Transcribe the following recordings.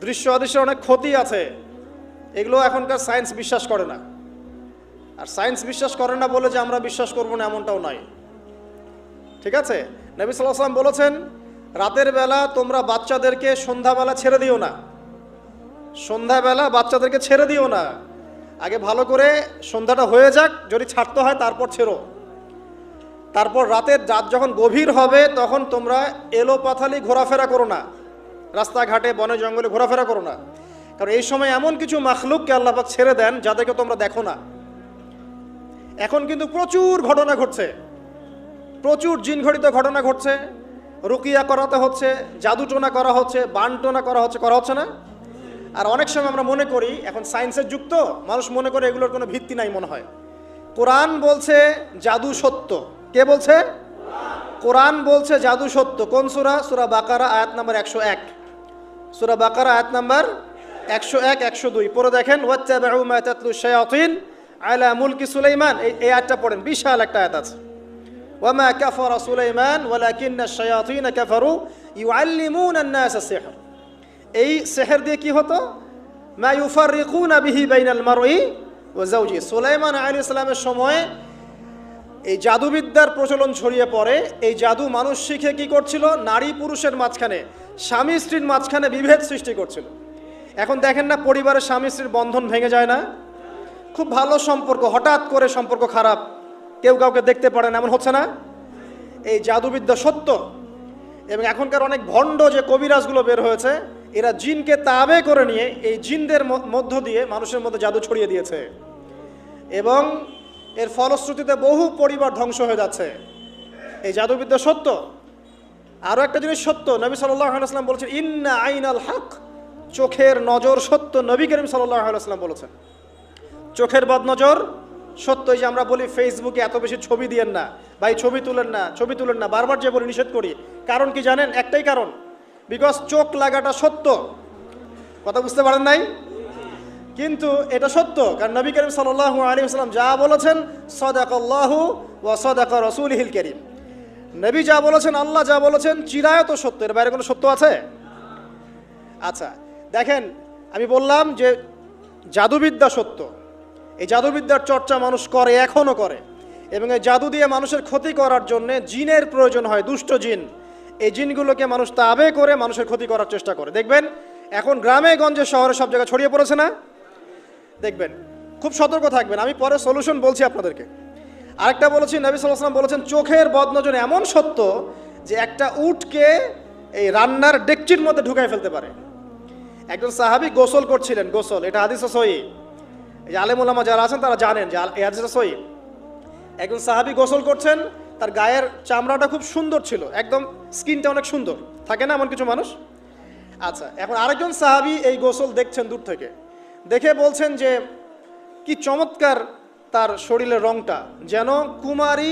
দৃশ্য অদৃশ্যের অনেক ক্ষতি আছে, এগুলো এখনকার সায়েন্স বিশ্বাস করে না। আর সায়েন্স বিশ্বাস করে না বলে যে আমরা বিশ্বাস করবো না এমনটাও নয়, ঠিক আছে? নবী সাল্লাল্লাহু আলাইহি ওয়াসাল্লাম বলেছেন, রাতের বেলা তোমরা বাচ্চাদেরকে সন্ধ্যাবেলা ছেড়ে দিও না, সন্ধ্যাবেলা বাচ্চাদেরকে ছেড়ে দিও না, আগে ভালো করে সন্ধ্যাটা হয়ে যাক, যদি ছাড়তে হয় তারপর ছেড়ো। তারপর রাতের রাত যখন গভীর হবে তখন তোমরা এলোপাথালি ঘোরাফেরা করো না, রাস্তাঘাটে বনে জঙ্গলে ঘোরাফেরা করো না, কারণ এই সময় এমন কিছু মাখলুককে আল্লাহ পাক ছেড়ে দেন যাদেরকে তোমরা দেখো না। এখন কিন্তু প্রচুর ঘটনা ঘটছে, প্রচুর জিনঘটিত ঘটনা ঘটছে, রুকিয়া করাতে হচ্ছে, জাদুটোনা করা হচ্ছে, বানটোনা করা হচ্ছে না? আর অনেক সময় আমরা মনে করি, এখন সায়েন্সের যুগ তো, মানুষ মনে করে এগুলোর কোনো ভিত্তি নাই মনে হয়। কোরআন বলছে জাদু সত্য। কে বলছে? কোরআন বলছে জাদু সত্য। কোন সূরা? সূরা বাকারা আয়াত নাম্বার 101। সূরা বাকারা আয়াত নাম্বার 101, 102 পড়ে দেখেন। ওয়াত্তাবাউ মা তাতলু শায়াতিন আলা মুলকি সুলাইমান, এই আয়াতটা পড়েন, বিশাল একটা আয়াত আছে। ওয়ামা কাফারা সুলাইমান ওয়ালাকিন্না শায়াতিন কাফারু ইউআল্লিমুনা আন-নাস সিহর। এই সিহর দিয়ে কি হতো? মা ইউফাররিকুনা বিহি বাইনাল মারই ওয়া যাওজি। সুলাইমান আলাইহিস সালামের সময় এই জাদুবিদ্যার প্রচলন ছড়িয়ে পড়ে। এই জাদু মানুষ শিখে কি করছিল? নারী পুরুষের মাঝখানে, স্বামী স্ত্রীর মাঝখানে বিভেদ সৃষ্টি করছিল। এখন দেখেন না, পরিবারের স্বামী স্ত্রীর বন্ধন ভেঙে যায় না? খুব ভালো সম্পর্ক, হঠাৎ করে সম্পর্ক খারাপ, কেউ কাউকে দেখতে পারে না, এমন হচ্ছে না? এই জাদুবিদ্যা সত্য। এবং এখনকার অনেক ভণ্ড যে কবিরাজগুলো বের হয়েছে, এরা জিনকে তাবে করে নিয়ে এই জিনদের মধ্য দিয়ে মানুষের মধ্যে জাদু ছড়িয়ে দিয়েছে, এবং এর ফলশ্রুতিতে বহু পরিবার ধ্বংস হয়ে যাচ্ছে। এই জাদুবিদ্যা সত্য। আরও একটা জিনিস সত্য, নবী সাল্লাল্লাহু আলাইহি ওয়াসাল্লাম বলেছেন, ইন্না আইনাল হক, চোখের নজর সত্য। নবী করিম সাল্লাল্লাহু আলাইহি ওয়াসাল্লাম বলেছেন চোখের বদনজর সত্য। এই যে আমরা বলি ফেসবুকে এত বেশি ছবি দিয়েন না, ভাই ছবি তুলেন না, ছবি তুলেন না, বারবার যে বলি নিষেধ করি, কারণ কি জানেন? একটাই কারণ, বিকজ চোখ লাগাটা সত্য। কথা বুঝতে পারেন নাই? কিন্তু এটা সত্য, কারণ নবী করিম সাল্লাল্লাহু আলাইহি ওয়াসাল্লাম যা বলেছেন, সাদাকাল্লাহু ওয়া সাদাকা রাসূলুহুল কারীম। নবী যা বলেছেন, আল্লাহ যা বলেছেন, চিরায়ত সত্য, এর বাইরে কোনো সত্য আছে? আচ্ছা দেখেন, আমি বললাম যে জাদুবিদ্যা সত্য। এই জাদুবিদ্যার চর্চা মানুষ করে, এখনও করে, এবং এই জাদু দিয়ে মানুষের ক্ষতি করার জন্য জিনের প্রয়োজন হয়, দুষ্ট জিন। এই জিনগুলোকে মানুষ তাবে করে মানুষের ক্ষতি করার চেষ্টা করে। দেখবেন এখন গ্রামে গঞ্জে শহরে সব জায়গায় ছড়িয়ে পড়েছে না? দেখবেন, খুব সতর্ক থাকবেন। আমি পরে সলিউশন বলছি আপনাদেরকে। আরেকটা বলেছি, নবী সাল্লাল্লাহু আলাইহি ওয়াসাল্লাম বলেছেন চোখের বদনজর এমন সত্য যে একটা উটকে এই রান্নার ডেকচির মধ্যে ঢুকাই ফেলতে পারে। একজন সাহাবী গোসল করছিলেন, গোসল, এটা হাদিসে সহিহ, এই যে আলেম ওলামা যারা আছেন তারা জানেন যে এই হাদিসে সহিহ। একজন সাহাবী গোসল করছেন, তার গায়ের চামড়াটা খুব সুন্দর ছিল, একদম স্কিনটা অনেক সুন্দর থাকে না এমন কিছু মানুষ? আচ্ছা, এখন আরেকজন সাহাবী এই গোসল দেখছেন দূর থেকে, দেখে বলছেন যে কি চমৎকার তার শরীরের রংটা, যেন কুমারী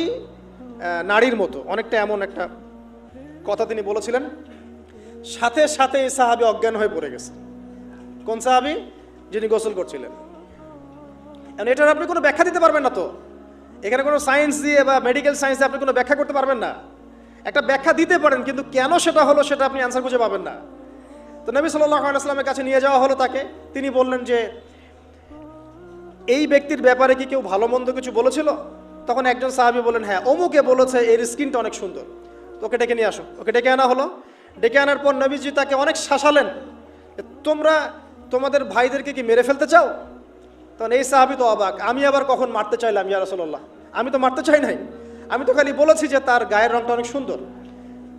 নারীর মতো, অনেকটা এমন একটা কথা তিনি বলেছিলেন। সাথে সাথে এই সাহাবী অজ্ঞান হয়ে পড়ে গেছে। কোন সাহাবী? যিনি গোসল করছিলেন। এখন এটার আপনি কোনো ব্যাখ্যা দিতে পারবেন না তো, এখানে কোনো সায়েন্স দিয়ে বা মেডিকেল সায়েন্স দিয়ে আপনি কোনো ব্যাখ্যা করতে পারবেন না। একটা ব্যাখ্যা দিতে পারেন, কিন্তু কেন সেটা হলো সেটা আপনি অ্যান্সার খুঁজে পাবেন না। তো নবী সাল্লাল্লাহু আলাইহি ওয়াসাল্লামের কাছে নিয়ে যাওয়া হলো তাকে। তিনি বললেন যে এই ব্যক্তির ব্যাপারে কি কেউ ভালো মন্দ কিছু বলেছিল? তখন একজন সাহাবী বললেন, হ্যাঁ, অমুকে বলেছে এর স্কিনটা অনেক সুন্দর, ওকে ডেকে নিয়ে আসো। ওকে ডেকে আনা হলো। ডেকে আনার পর নবীজি তাকে অনেক শাসালেন, তোমরা তোমাদের ভাইদেরকে কি মেরে ফেলতে চাও? তখন এই সাহাবী তো অবাক, আমি আবার কখন মারতে চাইলাম ইয়া রাসূলুল্লাহ? আমি তো মারতে চাই নাই, আমি তো খালি বলেছি যে তার গায়ের রংটা অনেক সুন্দর।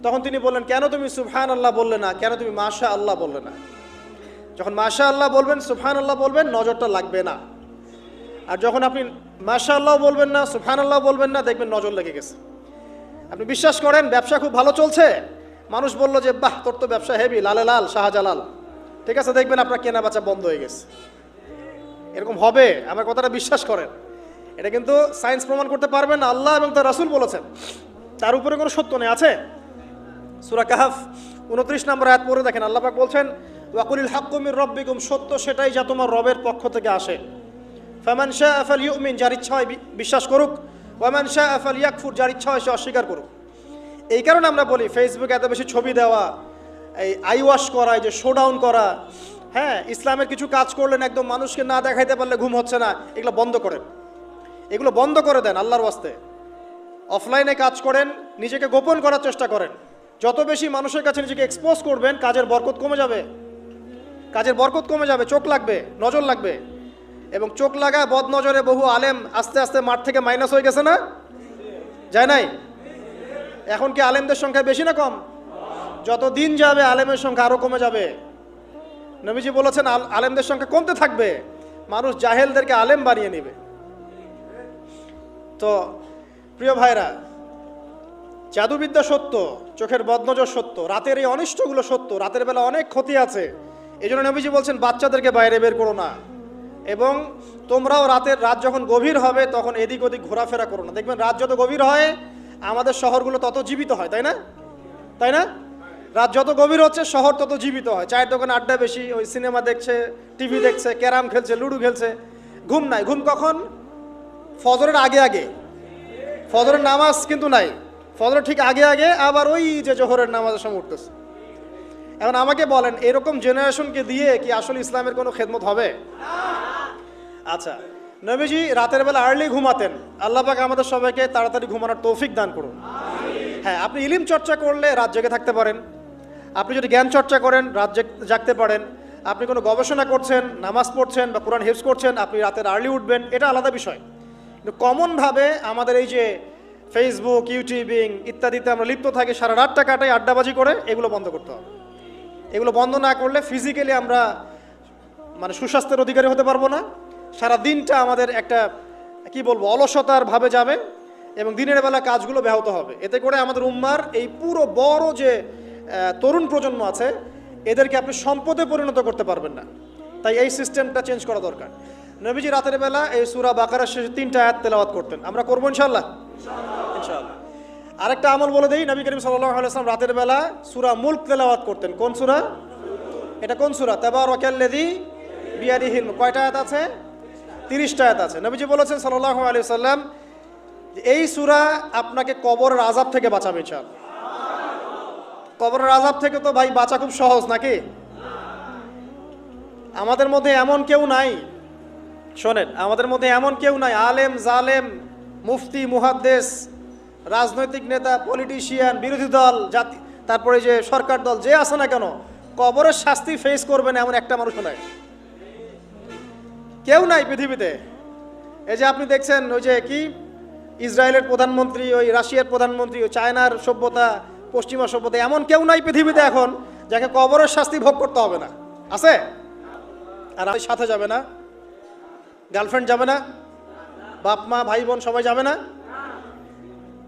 তখন তিনি বললেন, কেন তুমি সুবহানাল্লাহ বললে না? কেন তুমি মাশাআল্লাহ বললে না? যখন মাশাআল্লাহ বলবেন, সুবহানাল্লাহ বলবেন, নজরটা লাগবে না। আর যখন আপনি মাশাআল্লাহ বলবেন না, সুবহানাল্লাহ বলবেন না, দেখবেন নজর লেগে গেছে। আপনি বিশ্বাস করেন ব্যবসা খুব ভালো চলছে, মানুষ বলল যে বাহ তোর তো ব্যবসা হেভি, লালে লাল শাহজালাল, ঠিক আছে, দেখবেন আপনার কেনা বেচা বন্ধ হয়ে গেছে। এরকম হবে, আমার কথাটা বিশ্বাস করেন। এটা কিন্তু সায়েন্স প্রমাণ করতে পারবেন না, আল্লাহ এবং তার রাসূল বলেছেন, তার উপরে কোনো সত্য নেই। আছে সূরা কাহফ 29 নম্বর আয়াত পড়ে দেখেন, আল্লাহ পাক বলছেন, ওয়াকুলিল হাক্কু মির রাব্বিকুম, সত্য সেটাই যা তোমার রবের পক্ষ থেকে আসে। ফামান শাআ ফালইউমিন, যার ইচ্ছা হয় বিশ্বাস করুক, ওয়ামান শাআ ফালইয়াকফুর, যার ইচ্ছা হয় সে অস্বীকার করুক। এই কারণে আমরা বলি ফেসবুকে এত বেশি ছবি দেওয়া, এই আই ওয়াশ করা, এই যে শোডাউন করা, হ্যাঁ, ইসলামের কিছু কাজ করলেন, একদম মানুষকে না দেখাইতে পারলে ঘুম হচ্ছে না, এগুলো বন্ধ করেন, এগুলো বন্ধ করে দেন আল্লাহর ওয়াস্তে। অফলাইনে কাজ করেন, নিজেকে গোপন করার চেষ্টা করেন। যত বেশি মানুষের কাছে নিজেকে এক্সপোজ করবেন, কাজের বরকত কমে যাবে, কাজের বরকত কমে যাবে, চোখ লাগবে, নজর লাগবে। এবং চোখ লাগা বদ নজরে বহু আলেম আস্তে আস্তে মাঠ থেকে মাইনাস হয়ে গেছে না, যায় নাই? এখন কি আলেমদের সংখ্যা বেশি না কম? যত দিন যাবে আলেমের সংখ্যা আরো কমে যাবে। নবীজি বলেছেন আলেমদের সংখ্যা কমতে থাকবে, মানুষ জাহেলদেরকে আলেম বানিয়ে নেবে। তো প্রিয় ভাইরা, জাদুবিদ্যা সত্য, চোখের বদনজর সত্য, রাতের এই অনিষ্টগুলো সত্য, রাতের বেলা অনেক ক্ষতি আছে। এই জন্য নবীজি বলছেন বাচ্চাদেরকে বাইরে বের করো না, এবং তোমরাও রাত যখন গভীর হবে তখন এদিক ওদিক ঘোরাফেরা করো না। দেখবেন রাত যত গভীর হয় আমাদের শহরগুলো তত জীবিত হয়, তাই না? তাই না? রাত যত গভীর হচ্ছে শহর তত জীবিত হয়। চায়ের দোকানে আড্ডা বেশি, ওই সিনেমা দেখছে, টিভি দেখছে, ক্যারাম খেলছে, লুডো খেলছে। ঘুম নাই। ঘুম কখন? ফজরের আগে আগে। ফজরের নামাজ কিন্তু নাই, ফজরের ঠিক আগে আগে আবার ওই যে জোহরের নামাজের সময় উঠতেছে। এখন আমাকে বলেন, এরকম জেনারেশনকে দিয়ে কি আসলে ইসলামের কোনো খেদমত হবে? আচ্ছা, নবীজি রাতের বেলা আর্লি ঘুমাতেন। আল্লাহ পাক আমাদের সবাইকে তাড়াতাড়ি ঘুমানোর তৌফিক দান করুন। হ্যাঁ, আপনি ইলম চর্চা করলে রাত জেগে থাকতে পারেন, আপনি যদি জ্ঞান চর্চা করেন রাত জাগতে পারেন, আপনি কোনো গবেষণা করছেন, নামাজ পড়ছেন বা কোরআন হিফজ করছেন, আপনি রাতের আর্লি উঠবেন, এটা আলাদা বিষয়। কিন্তু কমনভাবে আমাদের এই যে ফেসবুক, ইউটিউবিং ইত্যাদিতে আমরা লিপ্ত থাকি, সারা রাতটা কাটাই আড্ডাবাজি করে, এগুলো বন্ধ করতে হবে। এগুলো বন্ধ না করলে ফিজিক্যালি আমরা সুস্বাস্থ্যের অধিকারী হতে পারবো না। সারা দিনটা আমাদের একটা কি বলবো অলসতার ভাবে যাবে, এবং দিনের বেলা কাজগুলো ব্যাহত হবে। এতে করে আমাদের উম্মার এই পুরো বড় যে তরুণ প্রজন্ম আছে, এদেরকে আপনি সম্পদে পরিণত করতে পারবেন না। তাই এই সিস্টেমটা চেঞ্জ করা দরকার। নবীজি রাতের বেলা এই সূরা বাকারার শেষে 3টা আয়াত তেলাওয়াত করতেন। আমরা করবো ইনশাআল্লাহ। ইনশাআল্লাহ। আরেকটা আমল বলে দেই, নবী করিম সাল্লাল্লাহু আলাইহি ওয়াসাল্লাম রাতের বেলা সূরা মুলক তেলাওয়াত করতেন। কোন সূরা? এটা কোন সূরা? তাবারাকাল্লাযী বিয়াদিহিল। কয়টা আয়াত আছে? 30টা আয়াত আছে। নবীজি বলেছেন সাল্লাল্লাহু আলাইহি ওয়াসাল্লাম, এই সূরা আপনাকে কবরের আযাব থেকে বাঁচাবে ইনশাআল্লাহ। কবরের আযাব থেকে তো ভাই বাঁচা খুব সহজ নাকি? আমাদের মধ্যে এমন কেউ নাই, শোনেন, আমাদের মধ্যে এমন কেউ নাই, আলেম জালেম, মুফতি মুহাদ্দিস, রাজনৈতিক নেতা, পলিটিশিয়ান, বিরোধী দল, জাতি, তারপরে যে সরকার দল, যে আছে না কেন, কবরের শাস্তি ফেস করবে না এমন একটা মানুষ নাই, কেউ নাই পৃথিবীতে। এই যে আপনি দেখছেন ওই যে কি ইসরায়েলের প্রধানমন্ত্রী, ওই রাশিয়ার প্রধানমন্ত্রী, ওই চায়নার সভ্যতা, পশ্চিমা সভ্যতা, এমন কেউ নাই পৃথিবীতে এখন যাকে কবরের শাস্তি ভোগ করতে হবে না। আছে? আর আমাদের সাথে যাবে না, গার্লফ্রেন্ড যাবে না, বাপ মা ভাই বোন সবাই যাবে না।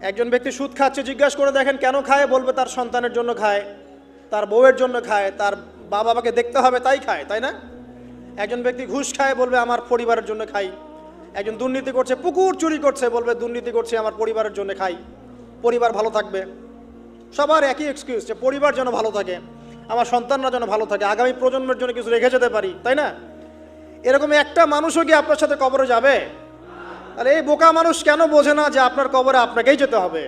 একজন ব্যক্তি সুদ খাচ্ছে, জিজ্ঞাসা করে দেখেন কেন খায়, বলবে তার সন্তানের জন্য খায়, তার বউয়ের জন্য খায়, তার বাবাকে দেখতে হবে তাই খায়, তাই না? একজন ব্যক্তি ঘুষ খায়, বলবে আমার পরিবারের জন্য খাই। একজন দুর্নীতি করছে, পুকুর চুরি করছে, বলবে দুর্নীতি করছে আমার পরিবারের জন্য খাই, পরিবার ভালো থাকবে। সবার একই এক্সকিউজ, যে পরিবার যেন ভালো থাকে, আমার সন্তানরা যেন ভালো থাকে, আগামী প্রজন্মের জন্য কিছু রেখে যেতে পারি, তাই না? এরকম একটা মানুষও কি আপনার সাথে কবরে যাবে? তাহলে এই বোকা মানুষ কেন বোঝে না যে আপনার কবরে আপনাকেই যেতে হবে?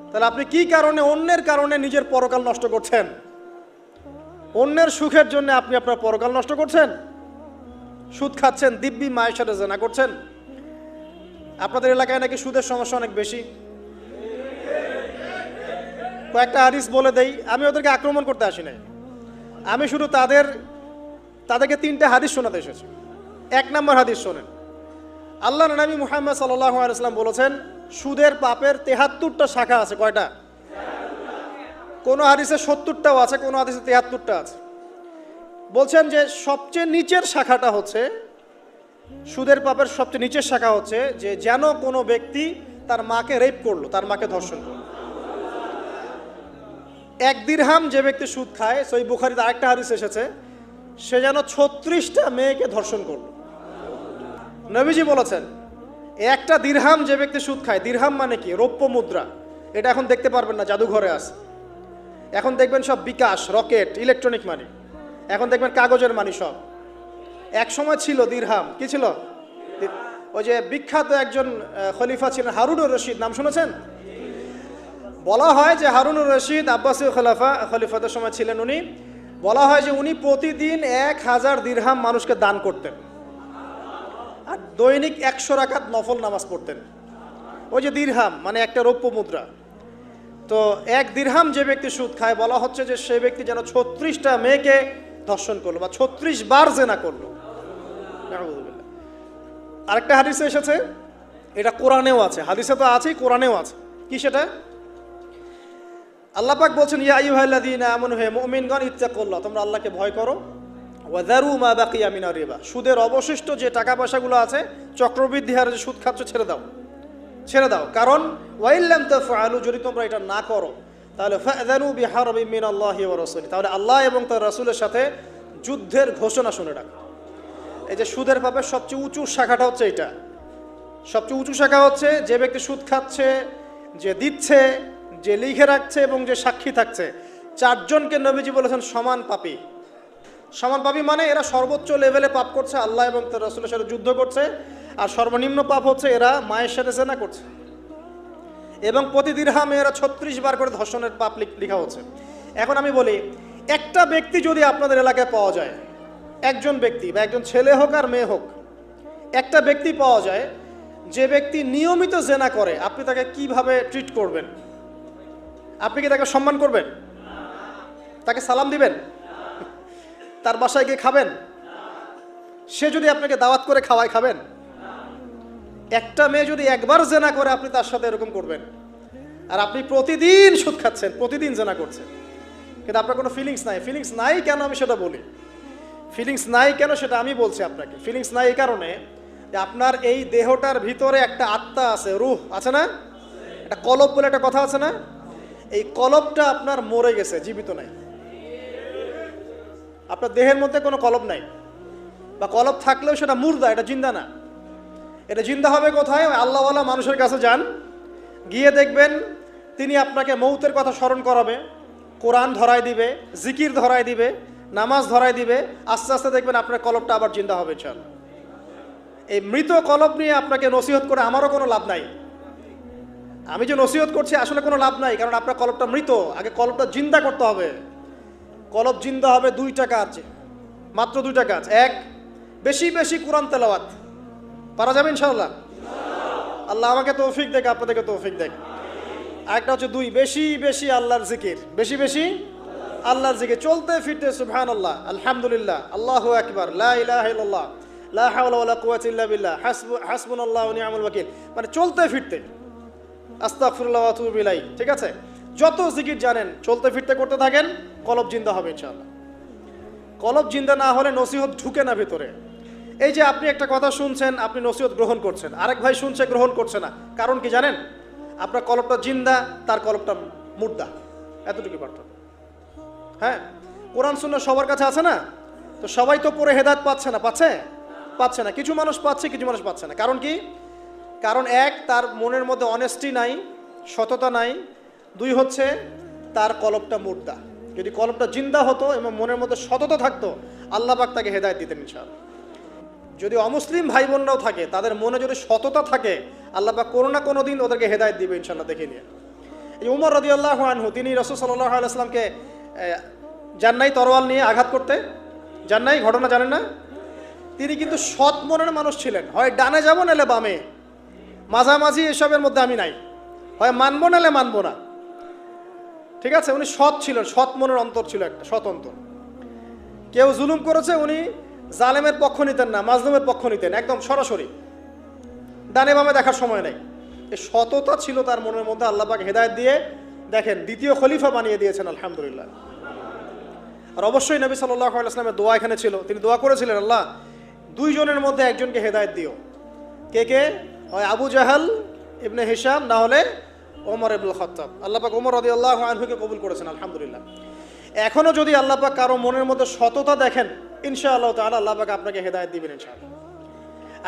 তাহলে আপনি কি কারণে, অন্যের কারণে নিজের পরকাল নষ্ট করছেন? অন্যের সুখের জন্য আপনি আপনার পরকাল নষ্ট করছেন। সুদ খাচ্ছেন, দিব্যি মায়ের সাথে জেনা করছেন। আপনাদের এলাকায় নাকি সুদের সমস্যা অনেক বেশি। কয়েকটা হাদিস বলে দেই, আমি ওদেরকে আক্রমণ করতে আসি নাই, আমি শুধু তাদেরকে 3টা হাদিস শোনাতে এসেছি। 1 নম্বর হাদিস শোনেন। আল্লাহর নবী মুহাম্মদ সাল্লাল্লাহু আলাইহি ওয়াসাল্লাম বলেছেন, সুদের পাপের 73টা শাখা আছে। কয়টা? কোন হাদিসে 70টাও আছে, কোন হাদিসে 73টা আছে। বলছেন যে সবচেয়ে নিচের শাখাটা হচ্ছে, সুদের পাপের সবচেয়ে নিচের শাখা হচ্ছে যে যেন কোনো ব্যক্তি তার মাকে রেপ করলো, তার মাকে ধর্ষণ করলো। 1 দিরহাম যে ব্যক্তি সুদ খায়, সহিহ বুখারীতে আরেকটা হাদিস এসেছে, সে যেন 36টা মেয়েকে ধর্ষণ করলো। নবীজি বলেছেন, একটা দিরহাম যে ব্যক্তি সুদ খায়, দিরহাম মানে কি? রৌপ্য মুদ্রা। এটা এখন দেখতে পারবেন না, জাদুঘরে আছে। এখন দেখবেন সব বিকাশ, রকেট, ইলেকট্রনিক মানি। এখন দেখবেন কাগজের মানি সব। এক সময় ছিল দিরহাম, কি ছিল? ওই যে বিখ্যাত একজন খলিফা ছিলেন হারুনুর রশিদ, নাম শুনেছেন? বলা হয় যে হারুনুর রশিদ আব্বাসীয় খলিফাদের সময় ছিলেন উনি। বলা হয় যে উনি প্রতিদিন 1000 দিরহাম মানুষকে দান করতেন, আর দৈনিক 100 রাকাত নফল নামাজ পড়তেন। ওই যে দিরহাম মানে একটা রৌপ্য মুদ্রা, তো 1 দিরহাম যে ব্যক্তি সুদ খায়, বলা হচ্ছে যে সেই ব্যক্তি যেন 36টা মেয়েকে ধর্ষণ করলো বা 36 বার জেনা করলো। আরেকটা হাদিসে এসেছে, এটা কোরআনেও আছে, হাদিসে তো আছেই, কোরআনেও আছে। কি সেটা? আল্লাহ পাক বলছেন, ইয়া আইয়ুহাল্লাযীনা আমানু, হে মুমিনগণ, ইত্তাকুল্লাহ, তোমরা আল্লাহকে ভয় করো, ওয়া যারু মা বাকিয়া মিনার রিবা, সুদের অবশিষ্ট যে টাকা পয়সাগুলো আছে, চক্রবৃদ্ধি হারে যে সুদ খাচ্ছ, ছেড়ে দাও, ছেড়ে দাও। কারণ ওয়াইল্লাম তাফআলু, যদি তোমরা এটা না করো, তাহলে ফাযানু বিহারবিন মিনাল্লাহি ওয়া রাসূলি, তাহলে আল্লাহ এবং তার রাসূলের সাথে যুদ্ধের ঘোষণা শুনে রাখো। এই যে সুদের পাপের সবচেয়ে উঁচু শাখাটা হচ্ছে এটা, সবচেয়ে উঁচু শাখা হচ্ছে যে ব্যক্তি সুদ খাচ্ছে, যে দিচ্ছে, যে লিখে রাখছে এবং যে সাক্ষী থাকছে, 4 জনকে নবীজি বলেছেন সমান পাপী। সমান পাপী মানে এরা সর্বোচ্চ লেভেলে পাপ করছে, আল্লাহ এবং তার রাসূলের সাথে যুদ্ধ করছে, আর সর্বনিম্ন পাপ হচ্ছে এরা মায়ের সাথে জেনা করছে, এবং প্রতি দিরহামে এরা 36 বার করে ধর্ষণের পাপ লেখা হচ্ছে। এখন আমি বলি, একটা ব্যক্তি যদি আপনাদের এলাকায় পাওয়া যায়, একজন ব্যক্তি বা একজন ছেলে হোক আর মেয়ে হোক, একটা ব্যক্তি পাওয়া যায় যে ব্যক্তি নিয়মিত জেনা করে, আপনি তাকে কিভাবে ট্রিট করবেন? আপনি কি তাকে সম্মান করবেন? তাকে সালাম দিবেন? তার বাসায় গিয়ে খাবেন? সে যদি আপনাকে দাওয়াত করে খাওয়ায়, খাবেন? একটা মেয়ে যদি একবার জেনা করে, আপনি তার সাথে এরকম করবেন? আর আপনি প্রতিদিন সুদ খাচ্ছেন, প্রতিদিন জেনা করছেন, কিন্তু আপনার কোনো ফিলিংস নাই। ফিলিংস নাই কেন আমি সেটা বলি, ফিলিংস নাই কেন সেটা আমি বলছি আপনাকে। ফিলিংস নাই এই কারণে যে আপনার এই দেহটার ভিতরে একটা আত্মা আছে, রূহ আছে না, একটা কলব বলে একটা কথা আছে না, এই কলবটা আপনার মরে গেছে, জীবিত নাই। আপনার দেহের মধ্যে কোনো কলব নাই, বা কলব থাকলেও সেটা মুর্দা, এটা জিন্দা না। এটা জিন্দা হবে কোথায়? আল্লাহওয়ালা মানুষের কাছে যান, গিয়ে দেখবেন তিনি আপনাকে মৌতের কথা স্মরণ করাবে, কোরআন ধরায় দিবে, জিকির ধরায় দিবে, নামাজ ধরায় দিবে, আস্তে আস্তে দেখবেন আপনার কলবটা আবার জিন্দা হবে। চল, এই মৃত কলব নিয়ে আপনাকে নসিহত করে আমারও কোনো লাভ নাই। আমি যে নসিহত করছি আসলে কোনো লাভ নাই, কারণ আপনার কলবটা মৃত। আগে কলবটা জিন্দা করতে হবে। কলব জিন্দা হবে 2টা কাজ, মাত্র 2টা কাজ। 1, বেশি বেশি কোরআন তেলাওয়াত, পারা যাবে ইনশাআল্লাহ। আল্লাহ আমাকে তৌফিক দেখ, আপনাদেরকে তৌফিক দেখ। আরেকটা হচ্ছে 2, বেশি বেশি আল্লাহর জিকির, বেশি বেশি আল্লাহর জিকির, চলতে ফিরতে সুবহানাল্লাহ, আলহামদুলিল্লাহ, আল্লাহু আকবার, লা ইলাহা ইল্লাল্লাহ, লা হাওলা ওয়ালা কুওয়াতা ইল্লা বিল্লাহ, হাসবুনাল্লাহু ওয়া নি'মাল ওয়াকিল, মানে চলতে ফিরতে, আস্তাগফিরুল্লাহ ওয়া আতুবু ইলাইহি। ঠিক আছে, যত জিকির জানেন চলতে ফিরতে করতে থাকেন, কলব জিন্দা হবে ইনশাআল্লাহ। কলব জিন্দা না হলে নসিহত ঢুকে না ভিতরে। এই যে আপনি একটা কথা শুনছেন, আপনি নসিহত গ্রহণ করছেন, আরেক ভাই শুনছে গ্রহণ করছে না, কারণ কি জানেন? আপনার কলবটা জিন্দা, তার কলবটা মুর্দা, এতটুকু পার্থক্য। হ্যাঁ, কোরআন সুন্নাহ সবার কাছে আছে না, তো সবাই তো পড়ে হেদায়েত পাচ্ছে না, পাচ্ছে না। কিছু মানুষ পাচ্ছে, কিছু মানুষ পাচ্ছে না। কারণ কি? কারণ 1, তার মনের মধ্যে অনেস্টি নাই, সততা নাই। 2 হচ্ছে তার কলবটা মুর্দা। যদি কলবটা জিন্দা হতো এবং মনের মধ্যে সততা থাকতো, আল্লাহ পাক তাকে হেদায়েত দিতেন ইনশাআল্লাহ। যদি অমুসলিম ভাই বোনরাও থাকে, তাদের মনে যদি সততা থাকে, আল্লাহ পাক কোনো না কোনো দিন ওদেরকে হেদায়েত দিবে ইনশাআল্লাহ। দেখে নিয়ে এই উমর রাদিয়াল্লাহু আনহু, তিনি রাসূল সাল্লাল্লাহু আলাইহি ওয়াসাল্লামকে যান নাই তরোয়াল নিয়ে আঘাত করতে, যান নাই, ঘটনা জানেন না? তিনি কিন্তু সৎ মনের মানুষ ছিলেন। হয় ডানে যাব নাহলে বামে, মাঝামাঝি এসবের মধ্যে আমি নাই, হয় মানবো নাহলে মানবো না। ঠিক আছে, উনি সৎ ছিলেন, সৎ মনের অন্তর ছিল, একটা সৎ অন্তর। কেউ জুলুম করেছে, উনি জালেমের পক্ষ নিতেন না, মাজলুমের পক্ষ নিতেন, একদম সরাসরি, ডানে বামে দেখার সময় নেই। এই সততা ছিল তার মনের মধ্যে। আল্লাহ পাক হেদায়েত দিয়ে দেখেন 2য় খলিফা বানিয়ে দিয়েছেন, আলহামদুলিল্লাহ। আর অবশ্যই নবী সাল্লাল্লাহু আলাইহি ওয়াসাল্লামের দোয়া এখানে ছিল, তিনি দোয়া করেছিলেন, আল্লাহ 2 জনের মধ্যে একজনকে হেদায়েত দিও। কে? হয় আবু জাহাল ইবনে হিশাম, না হলে ওমর ইবনুল খাত্তাব। আল্লাহ পাক ওমর রাদিয়াল্লাহু আনহুকে কবুল করেছেন, আলহামদুলিল্লাহ। এখনও যদি আল্লাহ পাক কারো মনের মধ্যে সততা দেখেন, ইনশাআল্লাহ তাআলা আল্লাহ পাক আপনাকে হেদায়েত দিবেন ইনশাআল্লাহ।